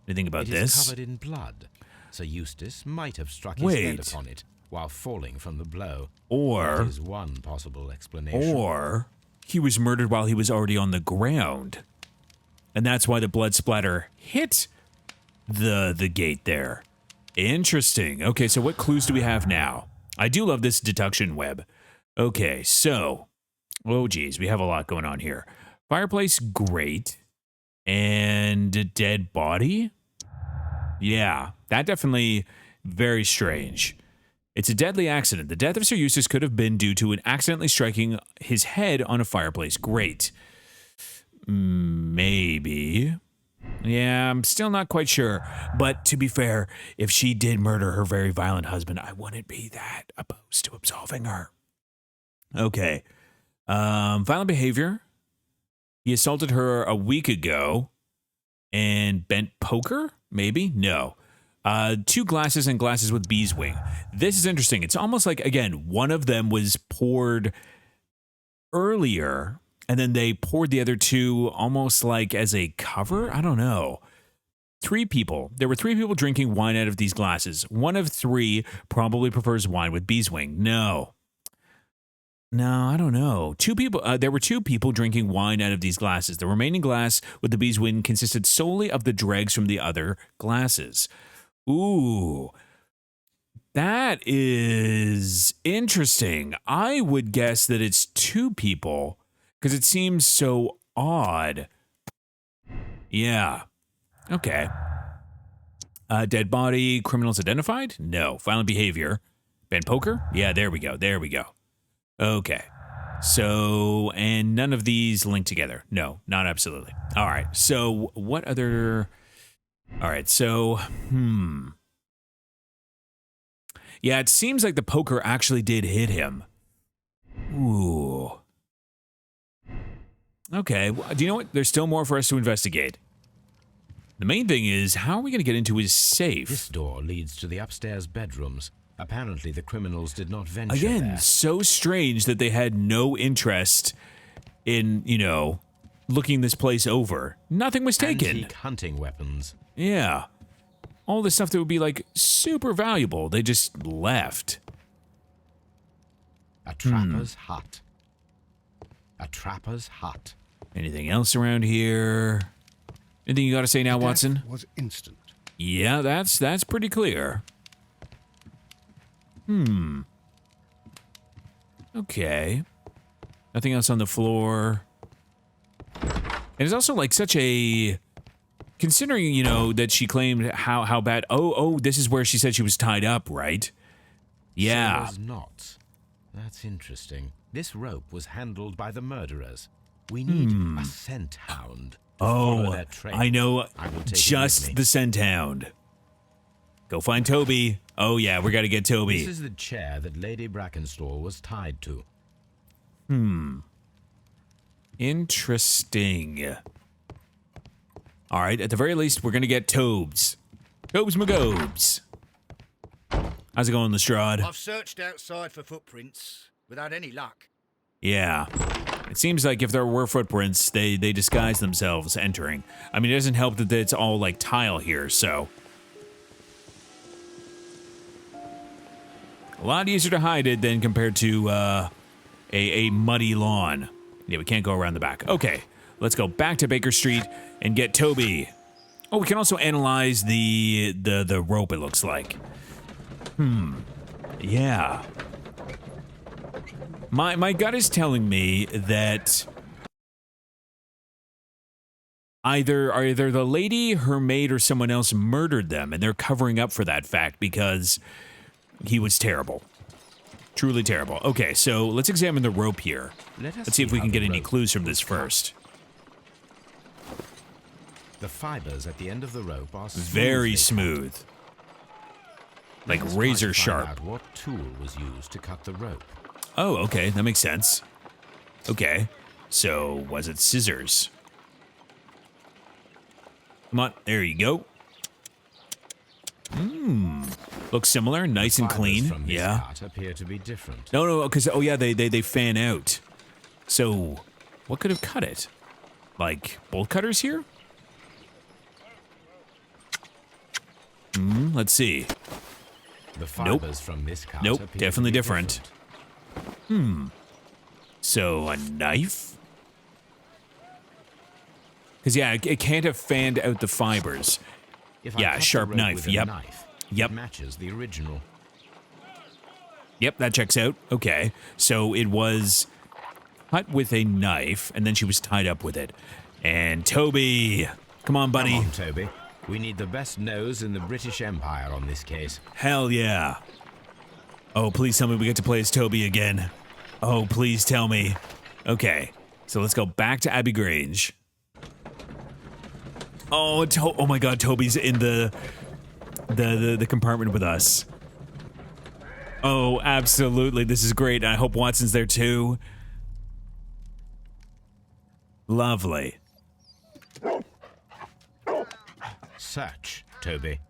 Speaker 1: Anything about
Speaker 3: It is
Speaker 1: this?
Speaker 3: covered in blood. Sir Eustace might have struck his
Speaker 1: Wait.
Speaker 3: head upon it while falling from the blow.
Speaker 1: Or,
Speaker 3: That is one possible explanation.
Speaker 1: or he was murdered while he was already on the ground. And that's why the blood splatter hit the gate there. Interesting. Okay, so what clues do we have now? I do love this deduction web. Okay, so, oh geez, we have a lot going on here. Fireplace, great. And a dead body? Yeah, that definitely very strange. It's a deadly accident. The death of Sir Eustace could have been due to an accidentally striking his head on a fireplace grate. Maybe. Yeah, I'm still not quite sure. But to be fair, if she did murder her very violent husband, I wouldn't be that opposed to absolving her. Okay. Violent behavior. He assaulted her a week ago and bent poker? Maybe? No. 2 glasses and glasses with beeswing. This is interesting. It's almost like, again, one of them was poured earlier, and then they poured the other 2 almost like as a cover? I don't know. 3 people. There were 3 people drinking wine out of these glasses. One of 3 probably prefers wine with beeswing. No, I don't know. 2 people. There were 2 people drinking wine out of these glasses. The remaining glass with the beeswing consisted solely of the dregs from the other glasses. Ooh, that is interesting. I would guess that it's 2 people, Because it seems so odd. Yeah. Okay. Dead body, criminals identified? No. Violent behavior. Banned poker? Yeah, there we go. There we go. Okay. So, and none of these link together. No, not absolutely. All right. So, what other... All right, so, yeah, it seems like the poker actually did hit him. Ooh. Okay, well, do you know what? There's still more for us to investigate. The main thing is, how are we going to get into his safe?
Speaker 3: This door leads to the upstairs bedrooms. Apparently, the criminals did not venture
Speaker 1: Again,
Speaker 3: there.
Speaker 1: so strange that they had no interest in, you know, looking this place over. Nothing was taken.
Speaker 3: Antique hunting weapons.
Speaker 1: Yeah. All this stuff that would be, like, super valuable, they just left.
Speaker 3: A trapper's hut. A trapper's hut.
Speaker 1: Anything else around here? Anything you got to say now,
Speaker 5: Death
Speaker 1: Watson?
Speaker 5: was instant.
Speaker 1: Yeah, that's pretty clear. Okay. Nothing else on the floor. And it's also like such a... Considering, you know, that she claimed how bad... Oh, this is where she said she was tied up, right? Yeah.
Speaker 3: So was not. That's interesting. This rope was handled by the murderers. We need a scent hound.
Speaker 1: Oh,
Speaker 3: their trail.
Speaker 1: I know
Speaker 3: I will take it with me.
Speaker 1: just the scent hound. Go find Toby. Oh, yeah, we got to get Toby.
Speaker 3: This is the chair that Lady Brackenstall was tied to.
Speaker 1: Interesting. All right, at the very least, we're going to get Tobes. Tobes McGobes. How's it going, Lestrade?
Speaker 6: I've searched outside for footprints without any luck.
Speaker 1: Yeah. It seems like if there were footprints, they disguise themselves entering. I mean, it doesn't help that it's all, like, tile here, so... A lot easier to hide it than compared to, a muddy lawn. Yeah, we can't go around the back. Okay, let's go back to Baker Street and get Toby. Oh, we can also analyze the rope, it looks like. Yeah. My gut is telling me that either the lady, her maid, or someone else murdered them, and they're covering up for that fact because he was terrible. Truly terrible. Okay, so let's examine the rope here. Let's see if we can get any clues from this first.
Speaker 3: The fibers at the end of the rope are
Speaker 1: Very
Speaker 3: smoothly
Speaker 1: smooth.
Speaker 3: cut.
Speaker 1: Like
Speaker 3: Let us try
Speaker 1: razor
Speaker 3: to find
Speaker 1: sharp.
Speaker 3: out what tool was used to cut the rope.
Speaker 1: Oh, okay, that makes sense. Okay, so was it scissors? Come on, there you go. Looks similar, nice and
Speaker 3: Fibers
Speaker 1: clean.
Speaker 3: from this
Speaker 1: Yeah.
Speaker 3: cut appear to be different.
Speaker 1: No, because, oh yeah, they fan out. So, what could have cut it? Like, bolt cutters here? Let's see.
Speaker 3: The fibers from this cut
Speaker 1: Nope,
Speaker 3: appear
Speaker 1: definitely
Speaker 3: to be
Speaker 1: different. So, a knife? Because, yeah, it can't have fanned out the fibers.
Speaker 3: If
Speaker 1: Yeah,
Speaker 3: I cut the
Speaker 1: sharp
Speaker 3: rope
Speaker 1: knife,
Speaker 3: with a
Speaker 1: yep.
Speaker 3: knife,
Speaker 1: Yep.
Speaker 3: it matches the original.
Speaker 1: Yep, that checks out. Okay, so it was cut with a knife, and then she was tied up with it. And Toby, come on, buddy.
Speaker 3: Come on, Toby. We need the best nose in the British Empire on this case.
Speaker 1: Hell yeah. Oh, please tell me we get to play as Toby again. Oh, please tell me. Okay, so let's go back to Abbey Grange. Oh, oh my God, Toby's in the compartment with us. Oh, absolutely. This is great. I hope Watson's there too. Lovely.
Speaker 3: Search, Toby.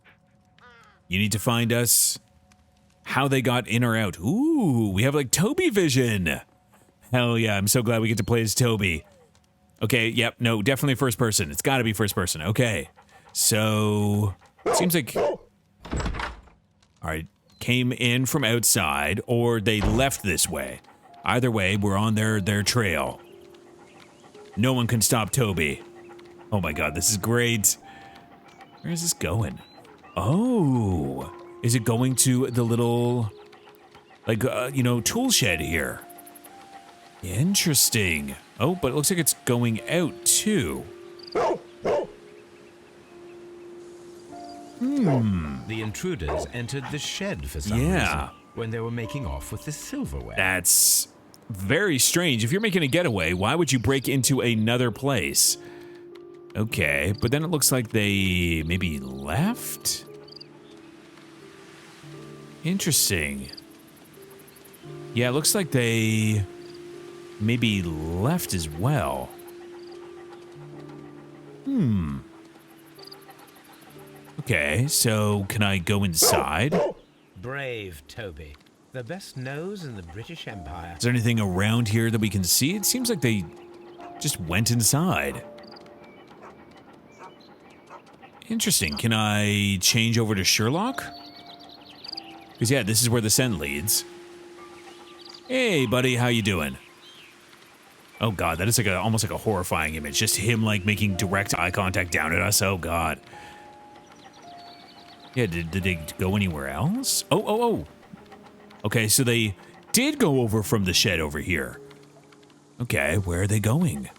Speaker 1: You need to find us how they got in or out. Ooh, we have like Toby vision. Hell yeah, I'm so glad we get to play as Toby. Okay, yep, no, definitely first person. It's gotta be first person. Okay. So, seems like... Alright, came in from outside, or they left this way. Either way, we're on their trail. No one can stop Toby. Oh my God, this is great. Where is this going? Oh, is it going to the little, like, you know, tool shed here? Interesting. Oh, but it looks like it's going out too.
Speaker 3: The intruders entered the shed for some reason when they were making off with the silverware.
Speaker 1: That's very strange. If you're making a getaway, why would you break into another place? Okay, but then it looks like they maybe left? Interesting. Yeah, it looks like they maybe left as well. Okay, so can I go inside?
Speaker 3: Brave Toby. The best nose in the British Empire.
Speaker 1: Is there anything around here that we can see? It seems like they just went inside. Interesting. Can I change over to Sherlock? Because, yeah, this is where the scent leads. Hey, buddy, how you doing? Oh, God, that is like almost like a horrifying image. Just him, like, making direct eye contact down at us. Oh, God. Yeah, did they go anywhere else? Oh. Okay, so they did go over from the shed over here. Okay, where are they going?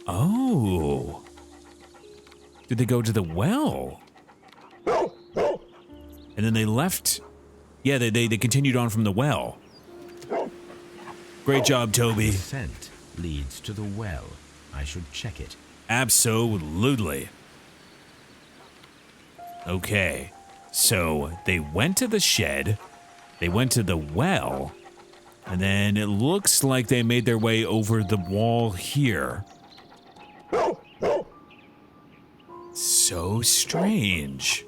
Speaker 1: Oh. Did they go to the well? And then they left. Yeah, they continued on from the well. Great job, Toby.
Speaker 3: The scent leads to the well. I should check it.
Speaker 1: Absolutely. Okay, so they went to the shed, they went to the well, and then it looks like they made their way over the wall here. So strange.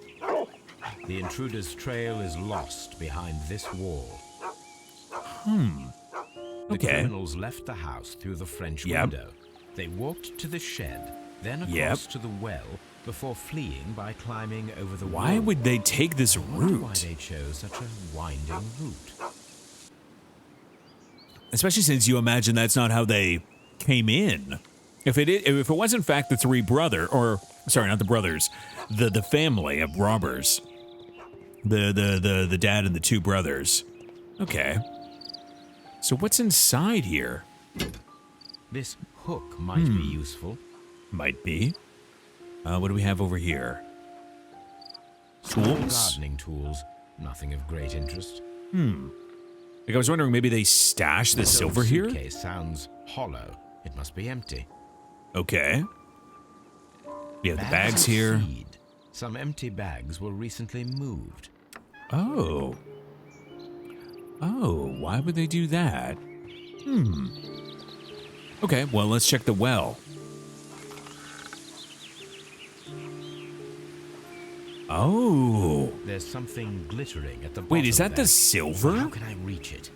Speaker 3: The intruder's trail is lost behind this wall. The
Speaker 1: Okay.
Speaker 3: criminals left the house through the French window. They walked to the shed, then across to the well, before fleeing by climbing over the wall.
Speaker 1: Why would they take this
Speaker 3: I wonder why
Speaker 1: route?
Speaker 3: they chose such a winding route.
Speaker 1: Especially since you imagine that's not how they came in. If it was in fact the three brother, or sorry, not the brothers, the family of robbers, the dad and the two brothers. Okay. So what's inside here?
Speaker 3: This hook might be useful.
Speaker 1: Might be. What do we have over here?
Speaker 3: Small
Speaker 1: Tools?
Speaker 3: gardening tools. Nothing of great interest.
Speaker 1: Like I was wondering, maybe they stashed the
Speaker 3: This old
Speaker 1: silver here?
Speaker 3: suitcase sounds hollow. It must be empty.
Speaker 1: Okay. We have the bags
Speaker 3: of
Speaker 1: here.
Speaker 3: seed. Some empty bags were recently moved.
Speaker 1: Oh. Oh, why would they do that? Okay, well, let's check the well. Oh.
Speaker 3: There's something glittering at the bottom.
Speaker 1: Wait, is that
Speaker 3: there.
Speaker 1: the silver?
Speaker 3: How can I reach it?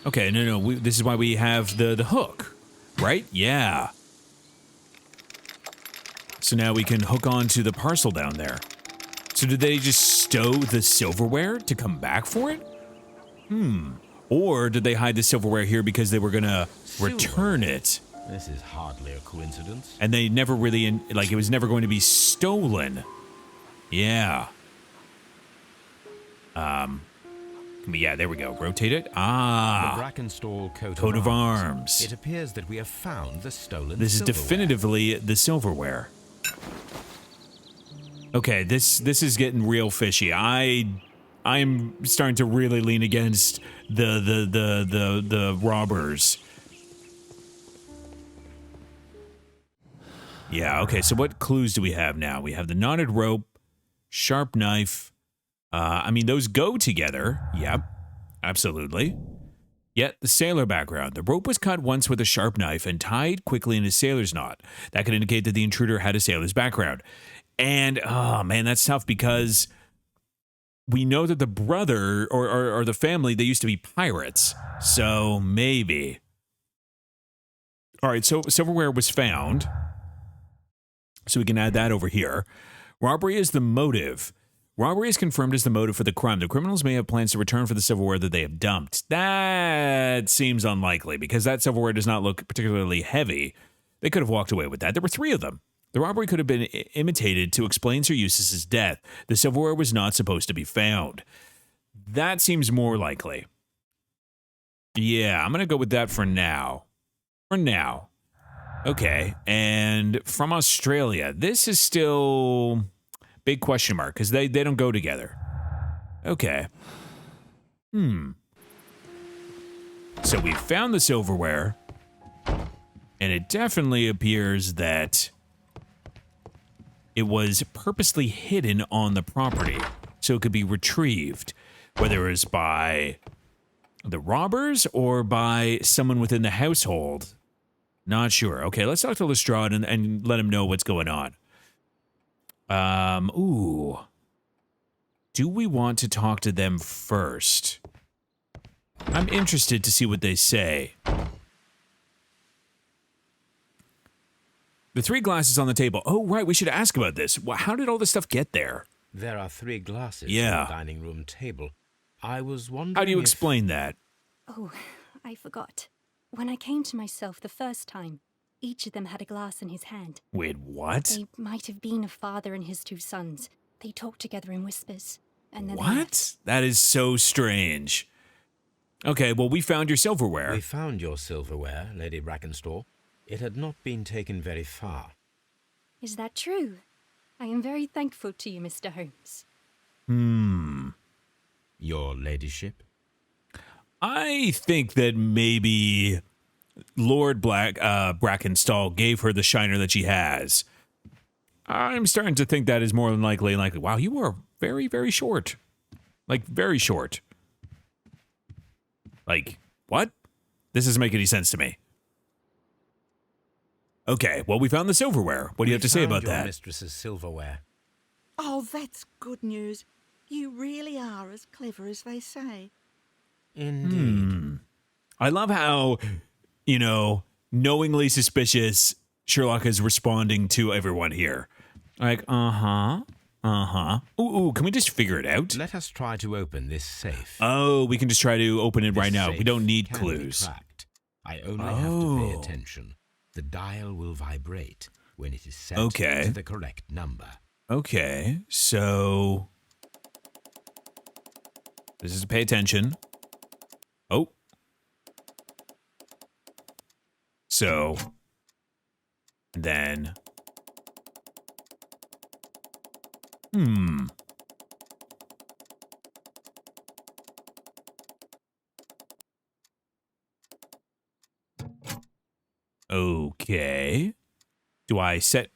Speaker 1: Okay, no. This is why we have the hook, right? Yeah. So now we can hook onto the parcel down there. So did they just stow the silverware to come back for it? Or did they hide the silverware here because they were gonna return it?
Speaker 3: This is hardly a coincidence.
Speaker 1: And they never really, like, it was never going to be stolen. Yeah. Yeah, there we go. Rotate it.
Speaker 3: The
Speaker 1: Ah.
Speaker 3: Brackenstall
Speaker 1: Coat of arms.
Speaker 3: It appears that we have found the stolen
Speaker 1: This is
Speaker 3: silverware.
Speaker 1: definitively the silverware. Okay, this is getting real fishy. I'm starting to really lean against the robbers. Yeah, okay, so what clues do we have now? We have the knotted rope, sharp knife. I mean, those go together. Yep, absolutely. Yet, the sailor background. The rope was cut once with a sharp knife and tied quickly in a sailor's knot. That could indicate that the intruder had a sailor's background. And, oh man, that's tough because we know that the brother or the family, they used to be pirates. So, maybe. All right, so silverware was found. So we can add that over here. Robbery is the motive. Robbery is confirmed as the motive for the crime. The criminals may have plans to return for the silverware that they have dumped. That seems unlikely because that silverware does not look particularly heavy. They could have walked away with that. There were 3 of them. The robbery could have been imitated to explain Sir Eustace's death. The silverware was not supposed to be found. That seems more likely. Yeah, I'm going to go with that for now. For now. Okay. And from Australia, this is still big question mark because they don't go together. Okay. So we found the silverware, and it definitely appears that it was purposely hidden on the property so it could be retrieved, whether it was by the robbers or by someone within the household. Not sure. Okay, let's talk to Lestrade and let him know what's going on. Ooh. Do we want to talk to them first? I'm interested to see what they say. The 3 glasses on the table. Oh, right, we should ask about this. How did all this stuff get there?
Speaker 3: There are 3 glasses on
Speaker 1: Yeah.
Speaker 3: the dining room table. I was wondering
Speaker 1: How do you
Speaker 3: if-
Speaker 1: explain that?
Speaker 7: Oh, I forgot. When I came to myself the first time, each of them had a glass in his hand.
Speaker 1: Wait, what?
Speaker 7: They might have been a father and his 2 sons. They talked together in whispers. And then
Speaker 1: What? That is so strange. Okay, well, we found your silverware.
Speaker 3: We found your silverware, Lady Brackenstall. It had not been taken very far.
Speaker 7: Is that true? I am very thankful to you, Mr. Holmes.
Speaker 3: Your ladyship?
Speaker 1: I think that maybe Lord Brackenstall gave her the shiner that she has. I'm starting to think that is more than likely. Like, wow, you are very, very short. Like, very short. Like, what? This doesn't make any sense to me. Okay, well, we found the silverware. What do you have to say about
Speaker 3: your
Speaker 1: that?
Speaker 3: mistress's silverware.
Speaker 8: Oh, that's good news. You really are as clever as they say.
Speaker 3: Indeed.
Speaker 1: I love how, knowingly suspicious Sherlock is responding to everyone here. Like, Ooh, can we just figure it out?
Speaker 3: Let us try to open this safe.
Speaker 1: Oh, we can just try to open it right
Speaker 3: This
Speaker 1: now. We
Speaker 3: safe
Speaker 1: don't need
Speaker 3: can be
Speaker 1: clues.
Speaker 3: cracked. I only have to pay
Speaker 1: Oh.
Speaker 3: attention. The dial will vibrate when it is set
Speaker 1: Okay.
Speaker 3: to the correct number.
Speaker 1: Okay, so this is to pay attention. Oh. So then Okay. Do I set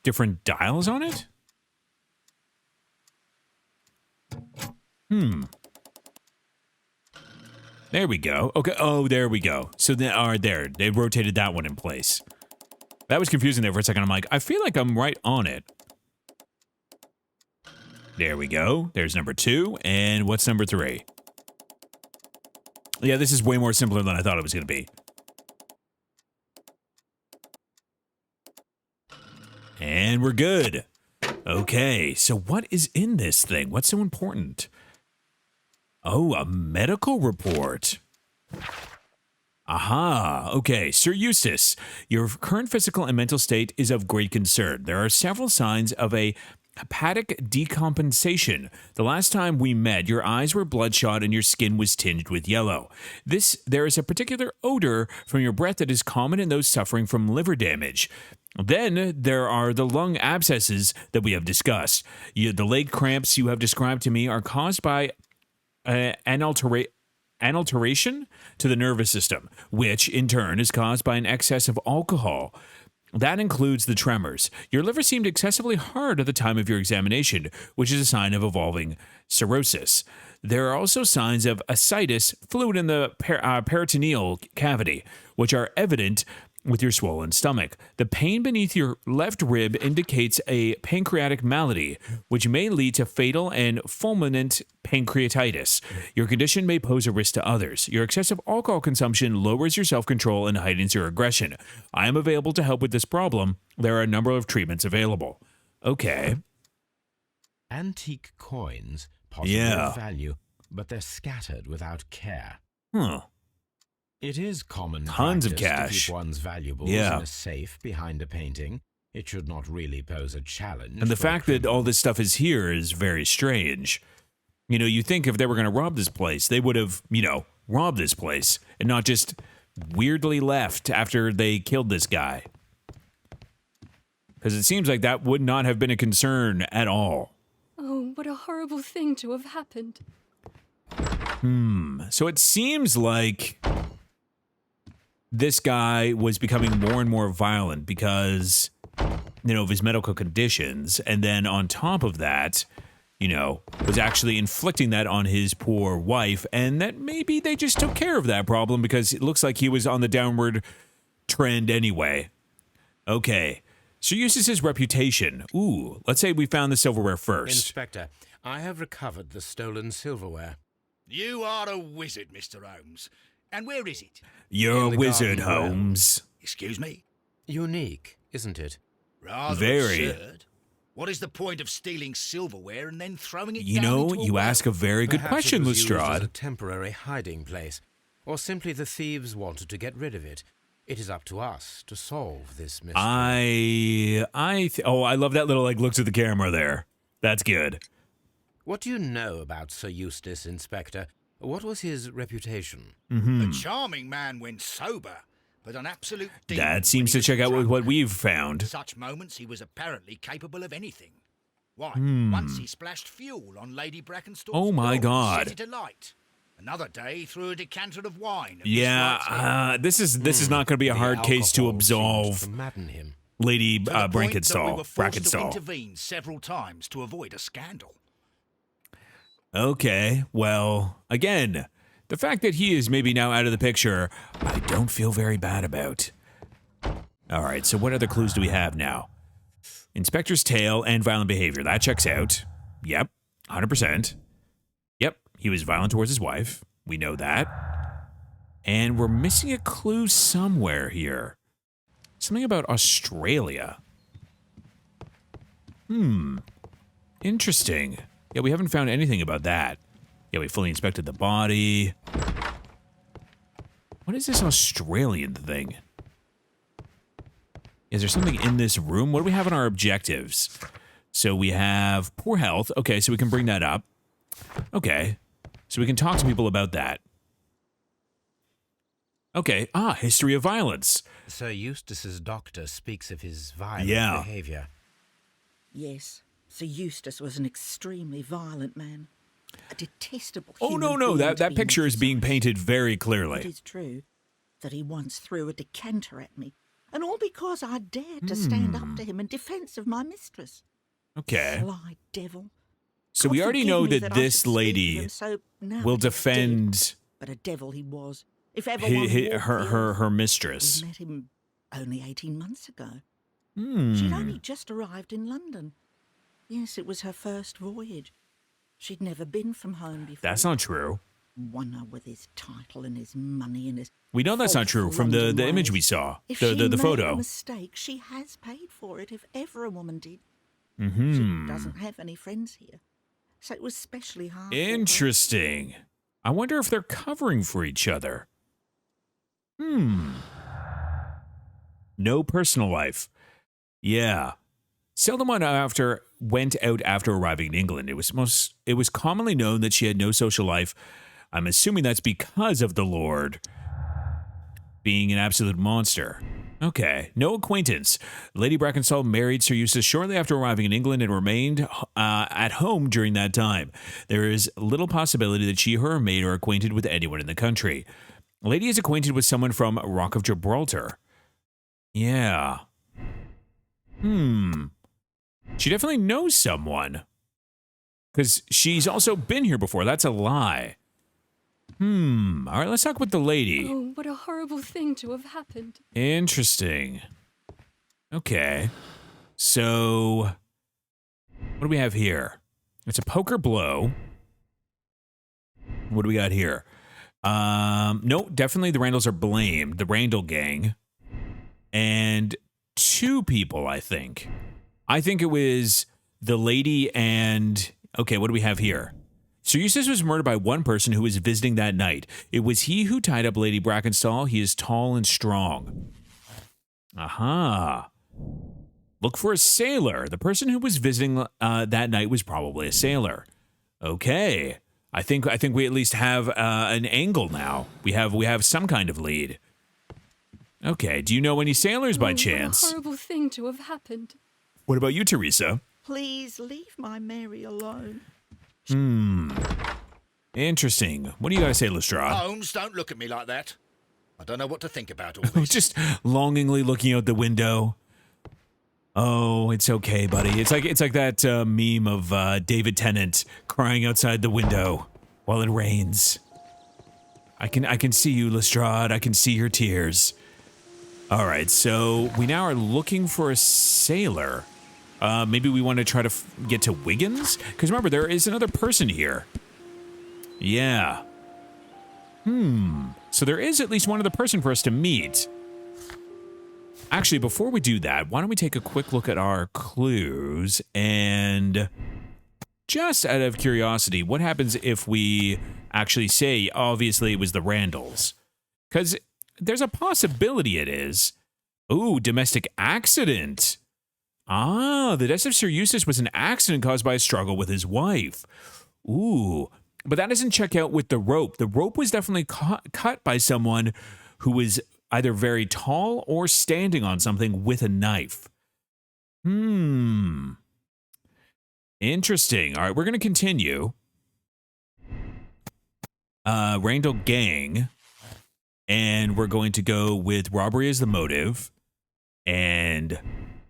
Speaker 1: different dials on it? There we go. Okay. Oh, there we go. So there. They rotated that one in place. That was confusing there for a second. I'm like, I feel like I'm right on it. There we go. There's number 2. And what's number 3? Yeah, this is way more simpler than I thought it was going to be. And we're good. Okay, so what is in this thing? What's so important? Oh, a medical report. Aha. Okay, Sir Eustace, your current physical and mental state is of great concern. There are several signs of a hepatic decompensation. The last time we met, your eyes were bloodshot and your skin was tinged with yellow. There is a particular odor from your breath that is common in those suffering from liver damage. Then there are the lung abscesses that we have discussed. The leg cramps you have described to me are caused by an alteration to the nervous system, which in turn is caused by an excess of alcohol. That includes the tremors. Your liver seemed excessively hard at the time of your examination, which is a sign of evolving cirrhosis. There are also signs of ascites, fluid in the peritoneal cavity, which are evident with your swollen stomach. The pain beneath your left rib indicates a pancreatic malady, which may lead to fatal and fulminant pancreatitis. Your condition may pose a risk to others. Your excessive alcohol consumption lowers your self-control and heightens your aggression. I am available to help with this problem. There are a number of treatments available. Okay.
Speaker 3: Antique coins, possibly of value, but they're scattered without care.
Speaker 1: Huh.
Speaker 3: It is common
Speaker 1: Tons of
Speaker 3: practice
Speaker 1: cash.
Speaker 3: to keep one's valuables in a safe behind a painting. It should not really pose a challenge.
Speaker 1: And the
Speaker 3: for a
Speaker 1: fact that
Speaker 3: criminal.
Speaker 1: all this stuff is here is very strange. You think if they were going to rob this place, they would have, robbed this place and not just weirdly left after they killed this guy. Because it seems like that would not have been a concern at all.
Speaker 7: Oh, what a horrible thing to have happened.
Speaker 1: So it seems like this guy was becoming more and more violent because, of his medical conditions. And then on top of that, was actually inflicting that on his poor wife. And that maybe they just took care of that problem because it looks like he was on the downward trend anyway. Okay. Sir Eustace's reputation. Ooh, let's say we found the silverware first.
Speaker 4: Inspector, I have recovered the stolen silverware.
Speaker 6: You are a wizard, Mr. Holmes. And where is it?
Speaker 1: You're a
Speaker 4: In the
Speaker 1: wizard,
Speaker 4: garden well.
Speaker 1: Holmes.
Speaker 6: Excuse me?
Speaker 4: Unique, isn't it?
Speaker 6: Rather
Speaker 1: Very.
Speaker 6: absurd. What is the point of stealing silverware and then throwing it
Speaker 1: You
Speaker 6: down
Speaker 1: know,
Speaker 6: into a
Speaker 1: you
Speaker 6: well?
Speaker 1: ask a very good
Speaker 4: Perhaps
Speaker 1: question,
Speaker 4: it was used as a
Speaker 1: Lestrade.
Speaker 4: temporary hiding place, or simply the thieves wanted to get rid of it. It is up to us to solve this mystery.
Speaker 1: I love that little, looks at the camera there. That's good.
Speaker 4: What do you know about Sir Eustace, Inspector? What was his reputation?
Speaker 6: A charming man when sober, but an absolute demon
Speaker 1: That
Speaker 6: when
Speaker 1: seems
Speaker 6: he
Speaker 1: to
Speaker 6: was
Speaker 1: check out with
Speaker 6: drunk.
Speaker 1: what we've found.
Speaker 6: Such moments he was apparently capable of anything. Why, once he splashed fuel on Lady Brackenstall's
Speaker 1: Oh my
Speaker 6: door and
Speaker 1: God.
Speaker 6: set it alight. Another day he threw a decanter of wine at Miss Wright's head.
Speaker 1: Yeah, this is not going to be a
Speaker 4: The
Speaker 1: hard case to
Speaker 4: alcohol
Speaker 1: absolve
Speaker 4: seemed to madden him.
Speaker 1: Lady
Speaker 6: To the point that we
Speaker 1: Brackenstall.
Speaker 6: were forced to
Speaker 1: Brackenstall.
Speaker 6: intervene several times to avoid a scandal.
Speaker 1: Okay, well, again, the fact that he is maybe now out of the picture, I don't feel very bad about. All right, so what other clues do we have now? Inspector's tale and violent behavior. That checks out. Yep, 100%. Yep, he was violent towards his wife. We know that. And we're missing a clue somewhere here. Something about Australia. Interesting. Yeah, we haven't found anything about that. Yeah, we fully inspected the body. What is this Australian thing? Is there something in this room? What do we have on our objectives? So we have poor health. Okay, so we can bring that up. Okay, so we can talk to people about that. Okay, history of violence.
Speaker 4: Sir Eustace's doctor speaks of his violent
Speaker 1: Yeah.
Speaker 4: behavior.
Speaker 8: Yes, Sir Eustace was an extremely violent man. A detestable
Speaker 1: Oh,
Speaker 8: human
Speaker 1: no,
Speaker 8: being to
Speaker 1: that
Speaker 8: be
Speaker 1: picture is being
Speaker 8: emphasised.
Speaker 1: painted very
Speaker 8: It
Speaker 1: clearly.
Speaker 8: is true that he once threw a decanter at me, and all because I dared to stand up to him in defence of my mistress.
Speaker 1: Okay,
Speaker 8: Sly devil.
Speaker 1: so we
Speaker 8: God
Speaker 1: already
Speaker 8: forgive
Speaker 1: know
Speaker 8: me
Speaker 1: that
Speaker 8: I
Speaker 1: this
Speaker 8: should speak of
Speaker 1: lady
Speaker 8: him so now
Speaker 1: will
Speaker 8: that he's dead.
Speaker 1: defend
Speaker 8: But a devil he was. If ever
Speaker 1: her
Speaker 8: one walked the earth.
Speaker 1: her
Speaker 8: We
Speaker 1: mistress.
Speaker 8: met him only 18 months ago.
Speaker 1: Hmm.
Speaker 8: She'd only just arrived in London. Yes, it was her first voyage. She'd never been from home before.
Speaker 1: That's not true.
Speaker 8: One with his title and his money and his...
Speaker 1: We know that's not true
Speaker 8: false
Speaker 1: from the
Speaker 8: London
Speaker 1: image
Speaker 8: ways.
Speaker 1: we saw,
Speaker 8: If
Speaker 1: the
Speaker 8: she
Speaker 1: the
Speaker 8: made
Speaker 1: photo.
Speaker 8: a mistake, she has paid for it, if ever a woman did.
Speaker 1: Hmm.
Speaker 8: She doesn't have any friends here, so it was especially hard for her.
Speaker 1: Interesting. I wonder if they're covering for each other. No personal life. Yeah. Seldom went out after arriving in England. It was commonly known that she had no social life. I'm assuming that's because of the Lord being an absolute monster. Okay, no acquaintance. Lady Brackenstall married Sir Eustace shortly after arriving in England and remained at home during that time. There is little possibility that she or her maid are acquainted with anyone in the country. Lady is acquainted with someone from Rock of Gibraltar. Yeah. She definitely knows someone. Because she's also been here before. That's a lie. All right, let's talk with the lady.
Speaker 7: Oh, what a horrible thing to have happened.
Speaker 1: Interesting. Okay. So, what do we have here? It's a poker blow. What do we got here? No, definitely the Randalls are blamed. The Randall gang. And two people, I think. I think it was the lady and... Okay, what do we have here? Sir Eustace was murdered by one person who was visiting that night. It was he who tied up Lady Brackenstall. He is tall and strong. Aha. Look for a sailor. The person who was visiting that night was probably a sailor. Okay. I think we at least have an angle now. We have some kind of lead. Okay, do you know any sailors by
Speaker 7: What a
Speaker 1: chance?
Speaker 7: horrible thing to have happened.
Speaker 1: What about you, Teresa?
Speaker 8: Please leave my Mary alone.
Speaker 1: Interesting. What do you got to say, Lestrade?
Speaker 6: Holmes, don't look at me like that. I don't know what to think about all this.
Speaker 1: Just longingly looking out the window. Oh, it's okay, buddy. It's like that meme of David Tennant crying outside the window while it rains. I can see you, Lestrade. I can see your tears. All right, so we now are looking for a sailor. Maybe we want to try to get to Wiggins? Because remember, there is another person here. Yeah. So there is at least one other person for us to meet. Actually, before we do that, why don't we take a quick look at our clues and just out of curiosity, what happens if we actually say, obviously, it was the Randalls? Because there's a possibility it is. Ooh, domestic accident. Ah, the death of Sir Eustace was an accident caused by a struggle with his wife. Ooh, but that doesn't check out with the rope. The rope was definitely cut by someone who was either very tall or standing on something with a knife. Interesting. All right, we're going to continue. Randall gang. And we're going to go with robbery as the motive. And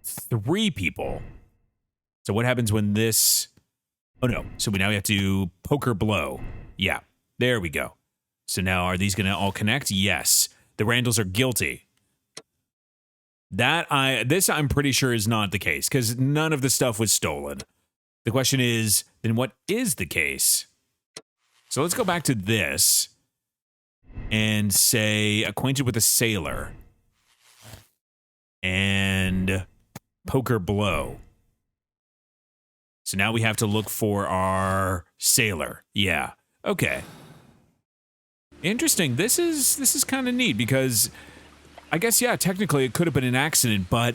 Speaker 1: 3 people. So what happens when this... Oh, no. So we now have to poker blow. Yeah, there we go. So now are these going to all connect? Yes. The Randalls are guilty. This I'm pretty sure is not the case because none of the stuff was stolen. The question is, then what is the case? So let's go back to this and say acquainted with a sailor and poker blow. So now we have to look for our sailor. Yeah. Okay. Interesting. This is kind of neat because I guess, yeah, technically it could have been an accident, but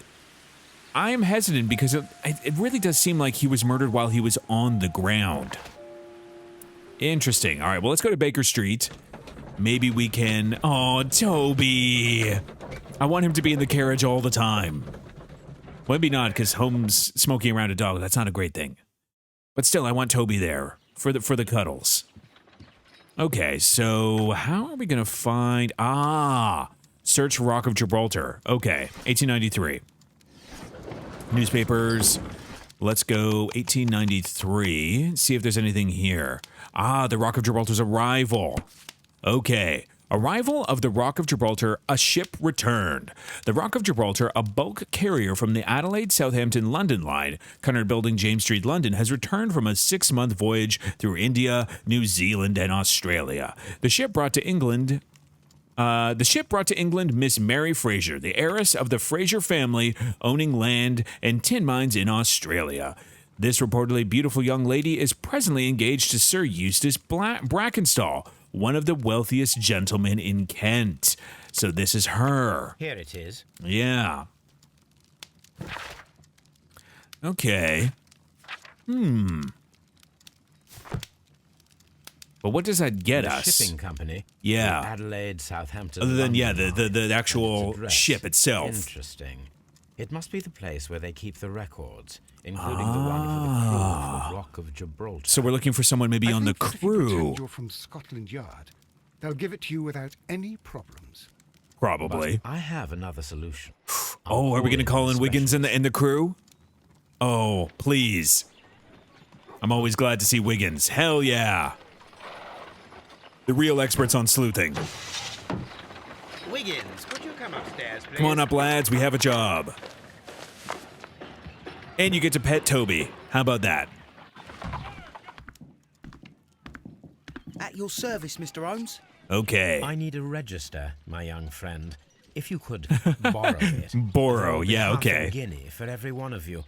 Speaker 1: I am hesitant because it really does seem like he was murdered while he was on the ground. Interesting. All right, well, let's go to Baker Street. Maybe we can... Oh, Toby. I want him to be in the carriage all the time. Well, maybe not, because Holmes smoking around a dog, that's not a great thing. But still, I want Toby there for the cuddles. Okay, so how are we going to find... search Rock of Gibraltar. Okay, 1893. Newspapers. Let's go 1893. See if there's anything here. The Rock of Gibraltar's arrival. Okay. Arrival of the Rock of Gibraltar, a ship returned. The Rock of Gibraltar, a bulk carrier from the Adelaide, Southampton, London line, Cunard Building, James Street, London, has returned from a 6-month voyage through India, New Zealand, and Australia. The ship brought to England Miss Mary Fraser, the heiress of the Fraser family, owning land and tin mines in Australia. This reportedly beautiful young lady is presently engaged to Sir Eustace Brackenstall, one of the wealthiest gentlemen in Kent. So this is her.
Speaker 3: Here it is.
Speaker 1: Yeah. Okay. But what does that get us?
Speaker 3: Shipping company.
Speaker 1: Yeah.
Speaker 3: Adelaide, Southampton.
Speaker 1: Other than, yeah,
Speaker 3: London,
Speaker 1: the actual ship itself.
Speaker 3: Interesting. It must be the place where they keep the records, including the one for the crew of the Rock of Gibraltar.
Speaker 1: So we're looking for someone maybe on the
Speaker 5: If you
Speaker 1: crew.
Speaker 5: pretend you're from Scotland Yard, they'll give it to you without any problems.
Speaker 1: Probably.
Speaker 3: But I have another solution.
Speaker 1: Oh, are we going to call in Wiggins in the crew? Oh, please. I'm always glad to see Wiggins. Hell yeah. The real experts on sleuthing.
Speaker 9: Wiggins, could you come upstairs, please?
Speaker 1: Come on up, lads. We have a job. And you get to pet Toby. How about that?
Speaker 9: At your service, Mr. Holmes.
Speaker 1: Okay.
Speaker 3: I need a register, my young friend. If you could borrow it.
Speaker 1: Borrow, yeah,
Speaker 3: Half
Speaker 1: okay.
Speaker 3: a guinea for every one of you.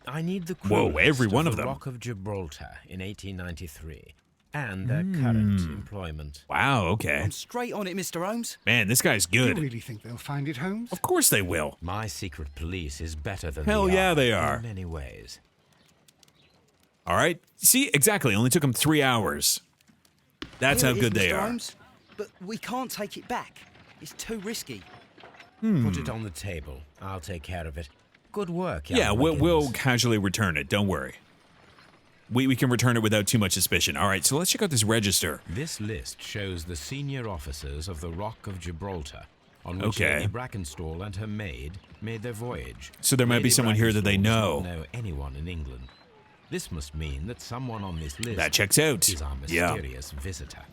Speaker 3: I need the crew
Speaker 1: Whoa, every
Speaker 3: list
Speaker 1: one of
Speaker 3: the
Speaker 1: them.
Speaker 3: Rock of Gibraltar in 1893 and their current employment.
Speaker 1: Wow, okay.
Speaker 9: I'm straight on it, Mr. Holmes.
Speaker 1: Man, this guy's
Speaker 5: You
Speaker 1: good.
Speaker 5: really think they'll find it, Holmes?
Speaker 1: Of course they will.
Speaker 3: My secret police is better than
Speaker 1: Hell
Speaker 3: the
Speaker 1: yeah,
Speaker 3: army
Speaker 1: they are.
Speaker 3: in many ways.
Speaker 1: All right. See, exactly. Only took them 3 hours. That's
Speaker 9: Here
Speaker 1: how
Speaker 9: it
Speaker 1: good
Speaker 9: is,
Speaker 1: they
Speaker 9: Mr.
Speaker 1: are.
Speaker 9: Holmes, but we can't take it back. It's too risky.
Speaker 3: Put it on the table. I'll take care of it. Good work, young
Speaker 1: Yeah, we'll
Speaker 3: Wiggins.
Speaker 1: casually return it. Don't worry. We can return it without too much suspicion. All right, so let's check out this register.
Speaker 3: This list shows the senior officers of the Rock of Gibraltar, on which
Speaker 1: Okay.
Speaker 3: Lady Brackenstall and her maid made their voyage.
Speaker 1: So there might be
Speaker 3: Lady
Speaker 1: someone here that they
Speaker 3: Brackenstall
Speaker 1: know.
Speaker 3: does not know anyone in England. This must mean that someone on this list
Speaker 1: That checks out.
Speaker 3: is our
Speaker 1: Yeah.
Speaker 3: mysterious visitor.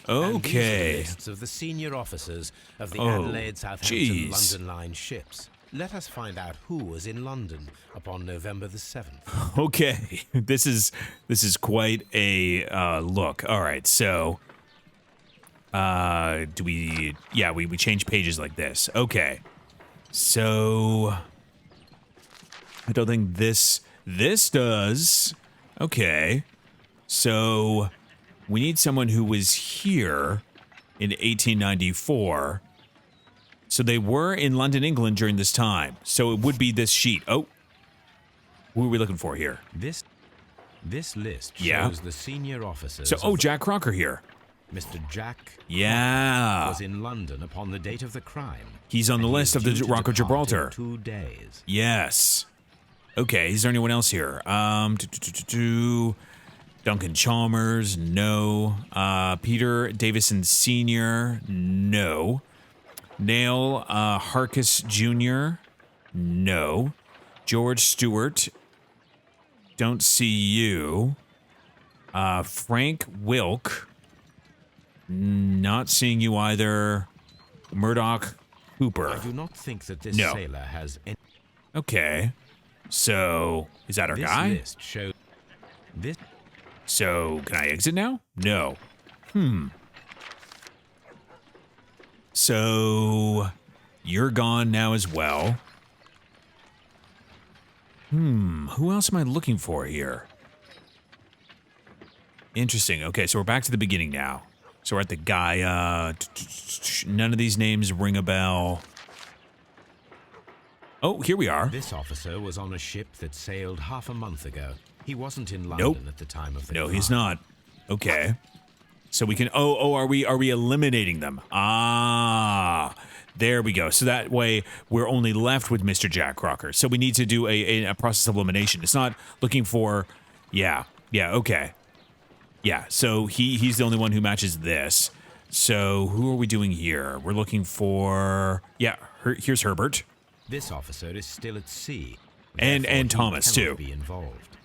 Speaker 3: And these are the
Speaker 1: Okay.
Speaker 3: lists of the senior officers of the
Speaker 1: Oh,
Speaker 3: Adelaide, Southampton,
Speaker 1: jeez.
Speaker 3: London Line ships. Let us find out who was in London upon November the 7th.
Speaker 1: Okay. This is quite a look. All right, so do we we change pages like this. Okay. So I don't think this does. Okay. So we need someone who was here in 1894. So they were in London, England during this time. So it would be this sheet. Oh. Who are we looking for here?
Speaker 3: This list shows
Speaker 1: Yeah.
Speaker 3: the senior officers.
Speaker 1: So,
Speaker 3: of
Speaker 1: Jack Crocker here.
Speaker 3: Mr. Jack
Speaker 1: Yeah.
Speaker 3: was in London upon the date of the crime.
Speaker 1: He's on the
Speaker 3: and he
Speaker 1: list
Speaker 3: is
Speaker 1: of the
Speaker 3: due to
Speaker 1: Rock of
Speaker 3: depart in
Speaker 1: Gibraltar.
Speaker 3: 2 days.
Speaker 1: Yes. Okay, is there anyone else here? Duncan Chalmers, no. Peter Davison Sr., no. Nail Harkis Jr., no. George Stewart, don't see you. Frank Wilk, not seeing you either. Murdoch Hooper.
Speaker 3: I do not think that this
Speaker 1: No.
Speaker 3: sailor has any.
Speaker 1: Okay. So, is that our
Speaker 3: This
Speaker 1: guy?
Speaker 3: list shows this.
Speaker 1: So, can I exit now? No. So, you're gone now as well. Who else am I looking for here? Interesting. Okay, so we're back to the beginning now. So we're at the Gaia. None of these names ring a bell. Oh, here we are.
Speaker 3: This officer was on a ship that sailed half a month ago. He wasn't in London
Speaker 1: Nope.
Speaker 3: at the time of the
Speaker 1: No,
Speaker 3: crime.
Speaker 1: he's not. Okay. So we can are we eliminating them? Ah. There we go. So that way we're only left with Mr. Jack Crocker. So we need to do a process of elimination. It's not looking for okay. Yeah, so he's the only one who matches this. So who are we doing here? We're looking for here's Herbert.
Speaker 3: This officer is still at sea.
Speaker 1: And
Speaker 3: Therefore, he
Speaker 1: Thomas,
Speaker 3: cannot
Speaker 1: too.
Speaker 3: Be involved.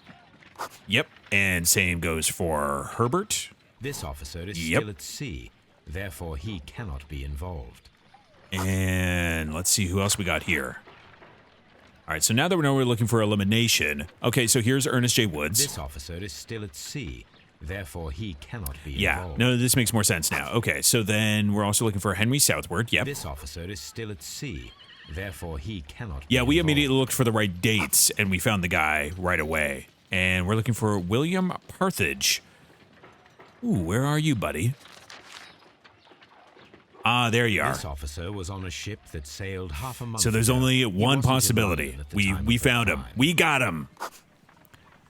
Speaker 1: Yep. And same goes for Herbert.
Speaker 3: This officer is
Speaker 1: Yep.
Speaker 3: still at sea. Therefore, he cannot be involved.
Speaker 1: And let's see who else we got here. All right, so now that we know we're looking for elimination. Okay, so here's Ernest J. Woods.
Speaker 3: This officer is still at sea. Therefore, he cannot be
Speaker 1: Yeah,
Speaker 3: involved.
Speaker 1: no, this makes more sense now. Okay, so then we're also looking for Henry Southward. Yep.
Speaker 3: This officer is still at sea. Therefore, he cannot be
Speaker 1: Yeah, we
Speaker 3: involved.
Speaker 1: immediately looked for the right dates, and we found the guy right away. And we're looking for William Parthage. Ooh, where are you, buddy? Ah, there you are.
Speaker 3: This officer was on a ship that sailed half a month
Speaker 1: So there's
Speaker 3: ago.
Speaker 1: only
Speaker 3: He
Speaker 1: one
Speaker 3: wasn't in
Speaker 1: possibility.
Speaker 3: London at the
Speaker 1: We
Speaker 3: time of
Speaker 1: we
Speaker 3: the
Speaker 1: found him.
Speaker 3: crime.
Speaker 1: We got him.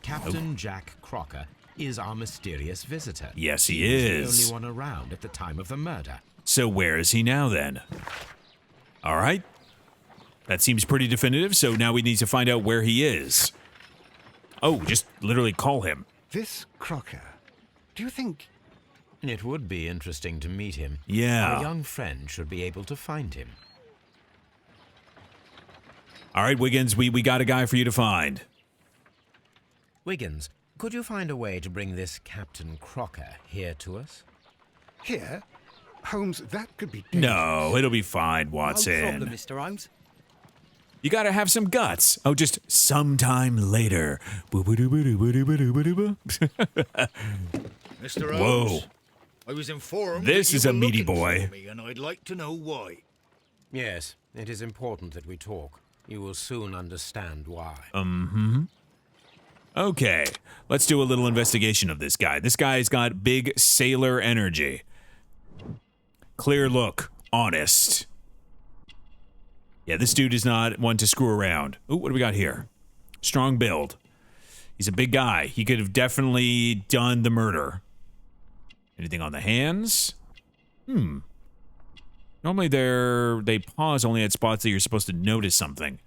Speaker 3: Captain Jack Crocker is our mysterious visitor.
Speaker 1: Yes, he
Speaker 3: was
Speaker 1: is.
Speaker 3: the only one around at the time of the murder.
Speaker 1: So where is he now then? All right. That seems pretty definitive, so now we need to find out where he is. Oh, just literally call him.
Speaker 5: This Crocker, do you think...
Speaker 3: It would be interesting to meet him.
Speaker 1: Yeah.
Speaker 3: Our young friend should be able to find him.
Speaker 1: All right, Wiggins, we got a guy for you to find.
Speaker 3: Wiggins, could you find a way to bring this Captain Crocker here to us?
Speaker 5: Here? Holmes, that could be dangerous.
Speaker 1: No, it'll be fine, Watson.
Speaker 9: No problem, Mr. Holmes.
Speaker 1: You gotta have some guts. Oh, just sometime later.
Speaker 6: Mr.
Speaker 1: Whoa.
Speaker 6: Holmes, I was informed
Speaker 1: This
Speaker 6: that you
Speaker 1: is a
Speaker 6: were
Speaker 1: meaty
Speaker 6: looking
Speaker 1: boy.
Speaker 6: for me, and I'd like to know why.
Speaker 3: Yes, it is important that we talk. You will soon understand why.
Speaker 1: Okay, let's do a little investigation of this guy. This guy's got big sailor energy. Clear look, honest. Yeah, this dude is not one to screw around. Ooh, what do we got here? Strong build. He's a big guy. He could have definitely done the murder. Anything on the hands? Normally they pause only at spots that you're supposed to notice something.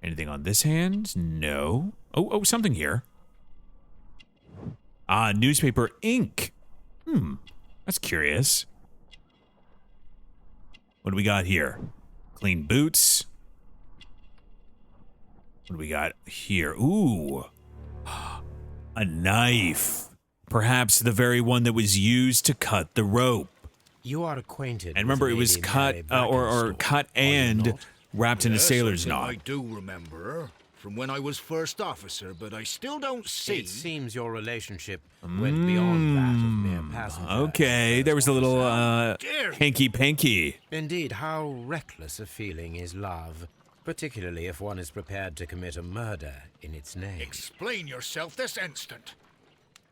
Speaker 1: Anything on this hand? No. Oh, something here. Ah, newspaper ink. That's curious. What do we got here? Clean boots. What do we got here? Ooh. A knife. Perhaps the very one that was used to cut the rope.
Speaker 3: You are acquainted.
Speaker 1: And remember, it was cut or cut and wrapped in a sailor's knot.
Speaker 6: I do remember her from when I was first officer, but I still don't see.
Speaker 3: It seems your relationship went beyond that of mere passenger.
Speaker 1: Okay, there was a little hanky-panky.
Speaker 3: Indeed, how reckless a feeling is love, particularly if one is prepared to commit a murder in its name.
Speaker 6: Explain yourself this instant.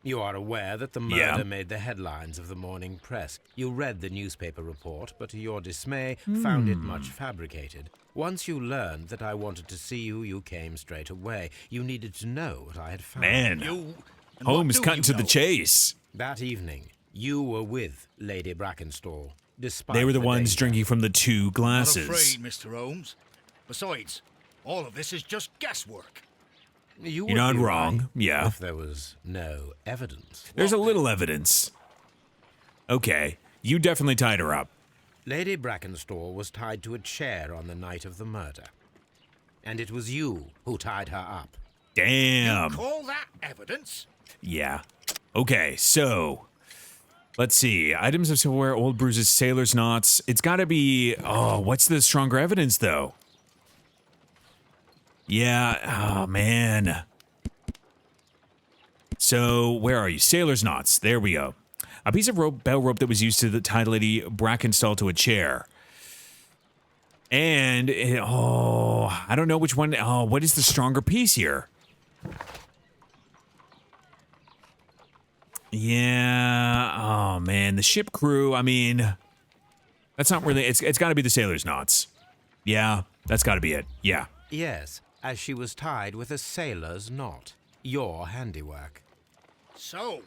Speaker 3: You are aware that the murder made the headlines of the morning press. You read the newspaper report, but to your dismay, found it much fabricated. Once you learned that I wanted to see you, you came straight away. You needed to know what I had found.
Speaker 1: Man, Holmes cutting to the chase.
Speaker 3: That evening, you were with Lady Brackenstall. Despite
Speaker 1: They were the ones
Speaker 3: danger.
Speaker 1: drinking from the two
Speaker 6: Not
Speaker 1: glasses.
Speaker 6: afraid, Mr. Holmes. Besides, all of this is just guesswork.
Speaker 3: You're
Speaker 1: not wrong. Yeah.
Speaker 3: If there was no evidence.
Speaker 1: There's a little evidence. Okay, you definitely tied her up.
Speaker 3: Lady Brackenstall was tied to a chair on the night of the murder. And it was you who tied her up.
Speaker 1: Damn.
Speaker 6: Call that evidence?
Speaker 1: Yeah. Okay, so let's see. Items of silverware, old bruises, sailor's knots. It's got to be. Oh, what's the stronger evidence though? Yeah. Oh man. So where are you? Sailor's knots. There we go. A piece of rope, bell rope that was used to tie Lady Brackenstall to a chair. And I don't know which one. Oh, what is the stronger piece here? Yeah. Oh man, the ship crew. I mean, that's not really. It's got to be the sailor's knots. Yeah, that's got to be it. Yeah.
Speaker 3: Yes, as she was tied with a sailor's knot. Your handiwork.
Speaker 6: So,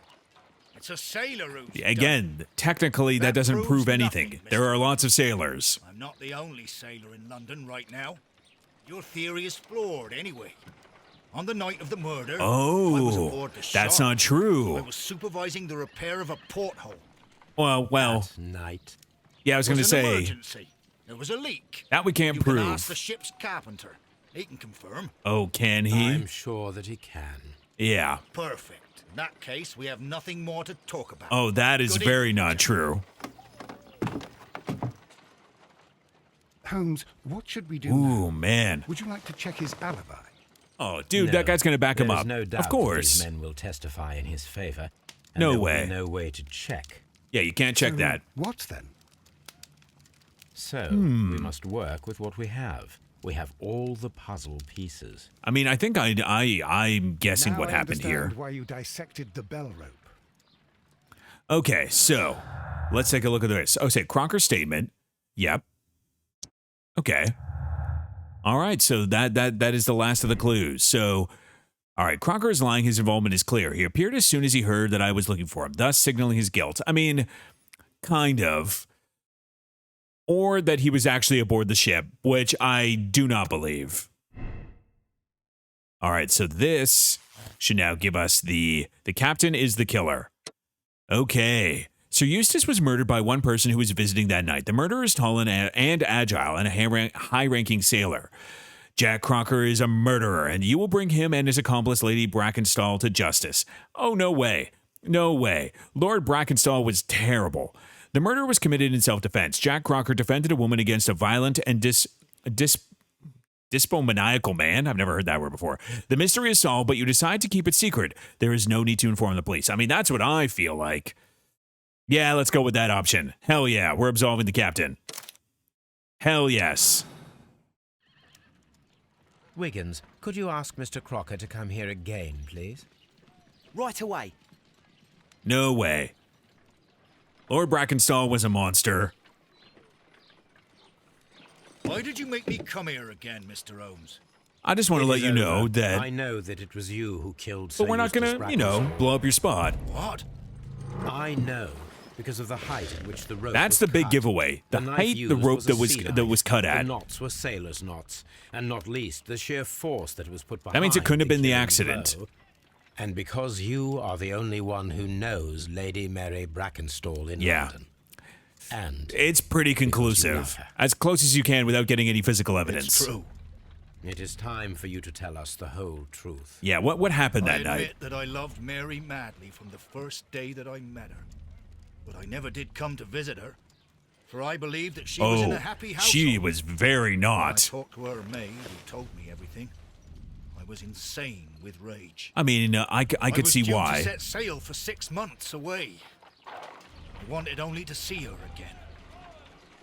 Speaker 6: it's a sailor who's
Speaker 1: Again, technically, that doesn't
Speaker 6: proves
Speaker 1: prove
Speaker 6: nothing,
Speaker 1: anything.
Speaker 6: Mr.
Speaker 1: There are lots of sailors.
Speaker 6: I'm not the only sailor in London right now. Your theory is flawed anyway. On the night of the murder, I was aboard the
Speaker 1: that's
Speaker 6: shop.
Speaker 1: not true.
Speaker 6: I was supervising the repair of a porthole.
Speaker 1: Well,
Speaker 3: That night.
Speaker 1: yeah, I was
Speaker 6: It
Speaker 1: going to
Speaker 6: was an
Speaker 1: say
Speaker 6: emergency. There was a leak.
Speaker 1: that we can't
Speaker 6: You
Speaker 1: prove.
Speaker 6: can ask the ship's carpenter. He can confirm.
Speaker 1: Oh, can he?
Speaker 3: I'm sure that he can.
Speaker 1: Yeah.
Speaker 6: Perfect. In that case, we have nothing more to talk about.
Speaker 1: Oh, that is
Speaker 6: Good
Speaker 1: very
Speaker 6: evening.
Speaker 1: not true.
Speaker 5: Holmes, what should we do now?
Speaker 1: Ooh, man.
Speaker 5: Would you like to check his alibi?
Speaker 1: Oh, dude,
Speaker 3: No,
Speaker 1: that guy's going to back him
Speaker 3: there is
Speaker 1: up.
Speaker 3: no doubt
Speaker 1: Of course.
Speaker 3: that these men will testify in his favor. And
Speaker 1: No
Speaker 3: there will
Speaker 1: way.
Speaker 3: be no way to check.
Speaker 1: Yeah, you can't check
Speaker 5: So,
Speaker 1: that.
Speaker 5: What then?
Speaker 3: So, we must work with what we have. We have all the puzzle pieces.
Speaker 1: I mean, I think I'm guessing
Speaker 5: Now
Speaker 1: what
Speaker 5: I
Speaker 1: happened here.
Speaker 5: understand why you dissected the bell rope.
Speaker 1: Okay, so let's take a look at this. Oh, say Crocker's statement. Yep. Okay. All right, so that is the last of the clues. So, all right, Crocker is lying. His involvement is clear. He appeared as soon as he heard that I was looking for him, thus signaling his guilt. I mean, kind of. Or that he was actually aboard the ship, which I do not believe. All right, so this should now give us the captain is the killer. Okay. Sir Eustace was murdered by one person who was visiting that night. The murderer is tall and agile and a high-ranking sailor. Jack Crocker is a murderer, and you will bring him and his accomplice, Lady Brackenstall, to justice. Oh, no way. No way. Lord Brackenstall was terrible. The murder was committed in self-defense. Jack Crocker defended a woman against a violent and dyspomaniacal man. I've never heard that word before. The mystery is solved, but you decide to keep it secret. There is no need to inform the police. I mean, that's what I feel like. Yeah, let's go with that option. Hell yeah, we're absolving the captain. Hell yes.
Speaker 3: Wiggins, could you ask Mr. Crocker to come here again, please?
Speaker 9: Right away.
Speaker 1: No way. Lord Brackenstall was a monster.
Speaker 6: Why did you make me come here again, Mr. Holmes?
Speaker 1: I just want to
Speaker 3: It
Speaker 1: let
Speaker 3: is
Speaker 1: you know
Speaker 3: over.
Speaker 1: that...
Speaker 3: I know that it was you who killed Sir
Speaker 1: But we're not
Speaker 3: Eustace
Speaker 1: going to, you know,
Speaker 3: Brackenstall.
Speaker 1: blow up your spot.
Speaker 6: What?
Speaker 3: I know because of the height at which the rope
Speaker 1: That's
Speaker 3: was
Speaker 1: the big
Speaker 3: cut.
Speaker 1: giveaway. The
Speaker 3: knife
Speaker 1: height, the
Speaker 3: used
Speaker 1: rope
Speaker 3: a
Speaker 1: that was
Speaker 3: sea
Speaker 1: that
Speaker 3: knife.
Speaker 1: was cut
Speaker 3: The
Speaker 1: at.
Speaker 3: knots were sailors' knots, and not least the sheer force that was put behind.
Speaker 1: That means it couldn't have been the
Speaker 3: killing
Speaker 1: accident.
Speaker 3: blow. And because you are the only one who knows Lady Mary Brackenstall in London. And
Speaker 1: it's pretty conclusive. As close as you can without getting any physical evidence.
Speaker 6: It's true.
Speaker 3: it is time for you to tell us the whole truth.
Speaker 1: Yeah, what happened that
Speaker 6: I admit
Speaker 1: night?
Speaker 6: that I loved Mary madly from the first day that I met her. But I never did come to visit her, for I believed that she was in a happy household.
Speaker 1: she was very
Speaker 6: When I
Speaker 1: not.
Speaker 6: talked to her maid, who told me everything, I was insane with rage.
Speaker 1: I mean, I could see
Speaker 6: I was due
Speaker 1: why.
Speaker 6: to set sail for 6 months away. I wanted only to see her again.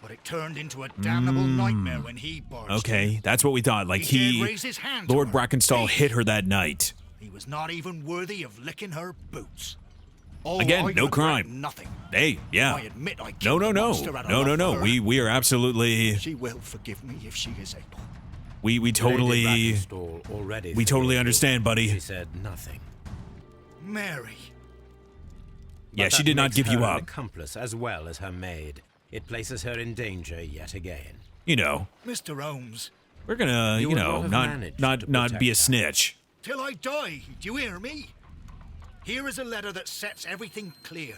Speaker 6: But it turned into a damnable nightmare when he barged
Speaker 1: Okay,
Speaker 6: in.
Speaker 1: that's what we thought. Like
Speaker 6: He dared raise his hand to
Speaker 1: Lord
Speaker 6: her.
Speaker 1: Brackenstall
Speaker 6: He-
Speaker 1: hit her that night.
Speaker 6: He was not even worthy of licking her boots. Oh,
Speaker 1: Again,
Speaker 6: I
Speaker 1: no
Speaker 6: regret
Speaker 1: crime.
Speaker 6: Nothing.
Speaker 1: Hey, yeah.
Speaker 6: I admit I
Speaker 1: No,
Speaker 6: killed
Speaker 1: no,
Speaker 6: the
Speaker 1: no,
Speaker 6: monster out of
Speaker 1: no, no,
Speaker 6: love
Speaker 1: no.
Speaker 6: for her.
Speaker 1: We are absolutely.
Speaker 6: She will forgive me if she is able.
Speaker 1: We totally.
Speaker 3: Lady Brackenstall already
Speaker 1: We totally
Speaker 3: forgave you.
Speaker 1: understand, buddy.
Speaker 3: She said nothing.
Speaker 6: Mary.
Speaker 1: Yeah,
Speaker 3: But
Speaker 1: she
Speaker 3: that
Speaker 1: did not
Speaker 3: makes
Speaker 1: give
Speaker 3: her
Speaker 1: you
Speaker 3: an
Speaker 1: up.
Speaker 3: accomplice as well as her maid. It places her in danger yet again.
Speaker 1: You know,
Speaker 6: Mr. Holmes,
Speaker 1: we're gonna,
Speaker 3: You
Speaker 1: you
Speaker 3: would
Speaker 1: know,
Speaker 3: not have
Speaker 1: not
Speaker 3: managed
Speaker 1: not
Speaker 3: to
Speaker 1: not be a
Speaker 3: protect her.
Speaker 1: snitch.
Speaker 6: till I die, do you hear me? Here is a letter that sets everything clear.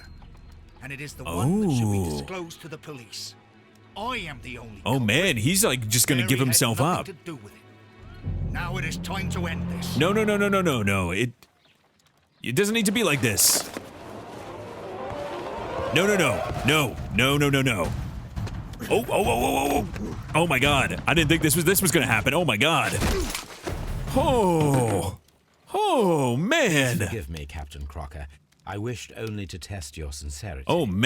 Speaker 6: And it is the one that should be
Speaker 1: Oh.
Speaker 6: disclosed to the police. I am the only
Speaker 1: Oh
Speaker 6: culprit.
Speaker 1: man, he's like just gonna
Speaker 6: Mary
Speaker 1: give
Speaker 6: had
Speaker 1: himself
Speaker 6: nothing
Speaker 1: up.
Speaker 6: to do with it. Now it is time to end this.
Speaker 1: No, no, no, no, no, no, no. It doesn't need to be like this. No, no, no, no, no, no, no, no. Oh, oh, oh, oh, oh, oh! Oh my God! I didn't think this was gonna happen. Oh my God! Oh, oh man!
Speaker 3: Forgive me, Captain Crocker. I wished only to test your sincerity.
Speaker 1: Oh
Speaker 3: And your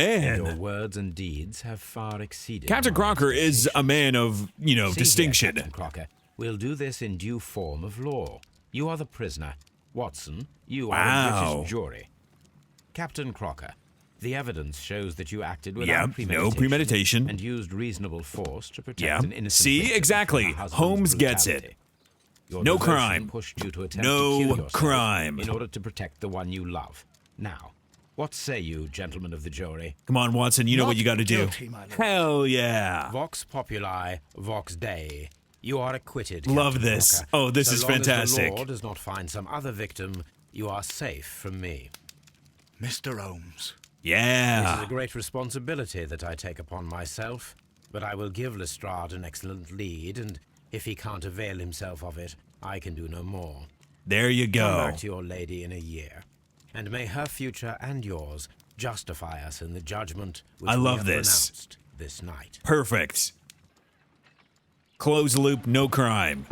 Speaker 1: man!
Speaker 3: words and deeds have far exceeded
Speaker 1: Captain
Speaker 3: my
Speaker 1: Crocker is a
Speaker 3: expectations.
Speaker 1: man of, you know,
Speaker 3: See here,
Speaker 1: distinction.
Speaker 3: Captain Crocker, we'll do this in due form of law. You are the prisoner. Watson, you are a
Speaker 1: Wow.
Speaker 3: British jury. Captain Crocker, the evidence shows that you acted
Speaker 1: Yeah,
Speaker 3: without
Speaker 1: no
Speaker 3: premeditation,
Speaker 1: premeditation.
Speaker 3: and used reasonable force to protect
Speaker 1: Yeah.
Speaker 3: an innocent
Speaker 1: See,
Speaker 3: victim
Speaker 1: exactly.
Speaker 3: from her husband's
Speaker 1: Holmes gets it.
Speaker 3: brutality. Your
Speaker 1: No
Speaker 3: devotion
Speaker 1: crime.
Speaker 3: pushed you to attempt
Speaker 1: No
Speaker 3: to kill yourself
Speaker 1: crime.
Speaker 3: in order to protect the one you love. Now, what say you, gentlemen of the jury?
Speaker 1: Come on, Watson. You know
Speaker 6: Not
Speaker 1: what you got to do.
Speaker 6: guilty, my lord.
Speaker 1: Hell yeah!
Speaker 3: Vox populi, vox dei. You are acquitted.
Speaker 1: Love
Speaker 3: Captain
Speaker 1: this.
Speaker 3: Crocker.
Speaker 1: Oh, this
Speaker 3: So
Speaker 1: is
Speaker 3: long as
Speaker 1: fantastic.
Speaker 3: the law does not find some other victim, you are safe from me.
Speaker 6: Mr. Holmes.
Speaker 3: This is
Speaker 1: Yeah.
Speaker 3: a great responsibility that I take upon myself, but I will give Lestrade an excellent lead, and if he can't avail himself of it, I can do no more.
Speaker 1: There you
Speaker 3: Come
Speaker 1: go.
Speaker 3: back to your lady in a year, and may her future and yours justify us in the judgment which
Speaker 1: I
Speaker 3: we
Speaker 1: love
Speaker 3: have
Speaker 1: this.
Speaker 3: pronounced this night.
Speaker 1: Perfect. Close loop, no crime.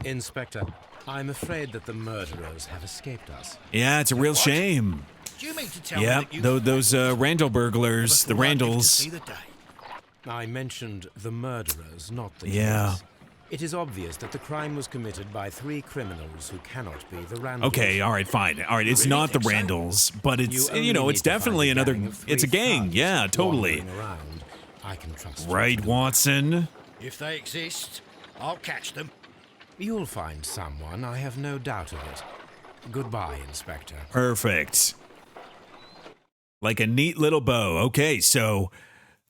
Speaker 3: Inspector, I'm afraid that the murderers have escaped us.
Speaker 1: Yeah, it's a real shame.
Speaker 6: Do you mean to tell
Speaker 1: Yeah,
Speaker 6: me that you
Speaker 1: those Randall burglars, the
Speaker 6: never thought I'd live to
Speaker 1: Randalls.
Speaker 6: see the day?
Speaker 3: I mentioned the murderers, not the
Speaker 1: Yeah.
Speaker 3: killers. It is obvious that the crime was committed by 3 criminals who cannot be the Randalls.
Speaker 1: Okay, all right, fine. All right, it's
Speaker 6: really
Speaker 1: not the
Speaker 6: think so?
Speaker 1: Randalls, but it's,
Speaker 3: only
Speaker 1: you know,
Speaker 3: need
Speaker 1: it's
Speaker 3: to find
Speaker 1: definitely
Speaker 3: a
Speaker 1: another,
Speaker 3: gang of 3
Speaker 1: it's a gang.
Speaker 3: thugs
Speaker 1: Yeah, totally.
Speaker 3: wandering around. I can trust you.
Speaker 1: Right, Watson?
Speaker 6: If they exist, I'll catch them.
Speaker 3: You'll find someone, I have no doubt of it. Goodbye, Inspector.
Speaker 1: Perfect. Like a neat little bow. Okay, so,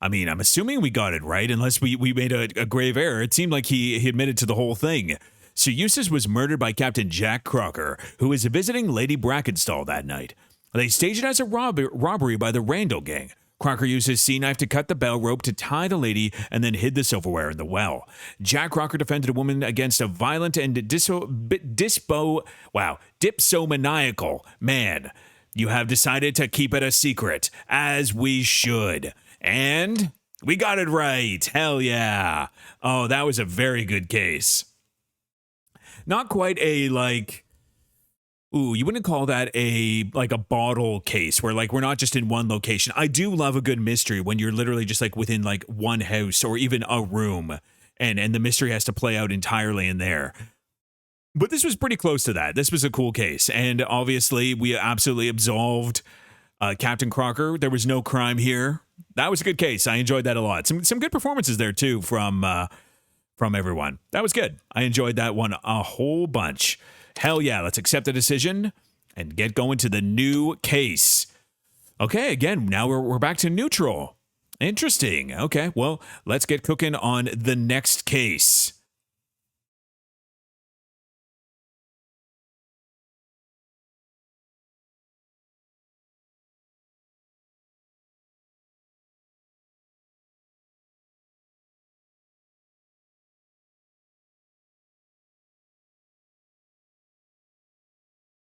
Speaker 1: I mean, I'm assuming we got it right, unless we made a grave error. It seemed like he admitted to the whole thing. So Eustace was murdered by Captain Jack Crocker, who was visiting Lady Brackenstall that night. They staged it as a robbery by the Randall gang. Crocker used his sea knife to cut the bell rope to tie the lady and then hid the silverware in the well. Jack Crocker defended a woman against a violent and dipsomaniacal man. You have decided to keep it a secret, as we should. And we got it right. Hell yeah. Oh, that was a very good case. Not quite a, like, ooh, you wouldn't call that a bottle case where like we're not just in one location. I do love a good mystery when you're literally just like within like one house or even a room and the mystery has to play out entirely in there. But this was pretty close to that. This was a cool case. And obviously we absolutely absolved Captain Crocker. There was no crime here. That was a good case. I enjoyed that a lot. Some good performances there too from everyone. That was good. I enjoyed that one a whole bunch. Hell yeah, let's accept the decision and get going to the new case. Okay, again, now we're back to neutral. Interesting. Okay, well, let's get cooking on the next case.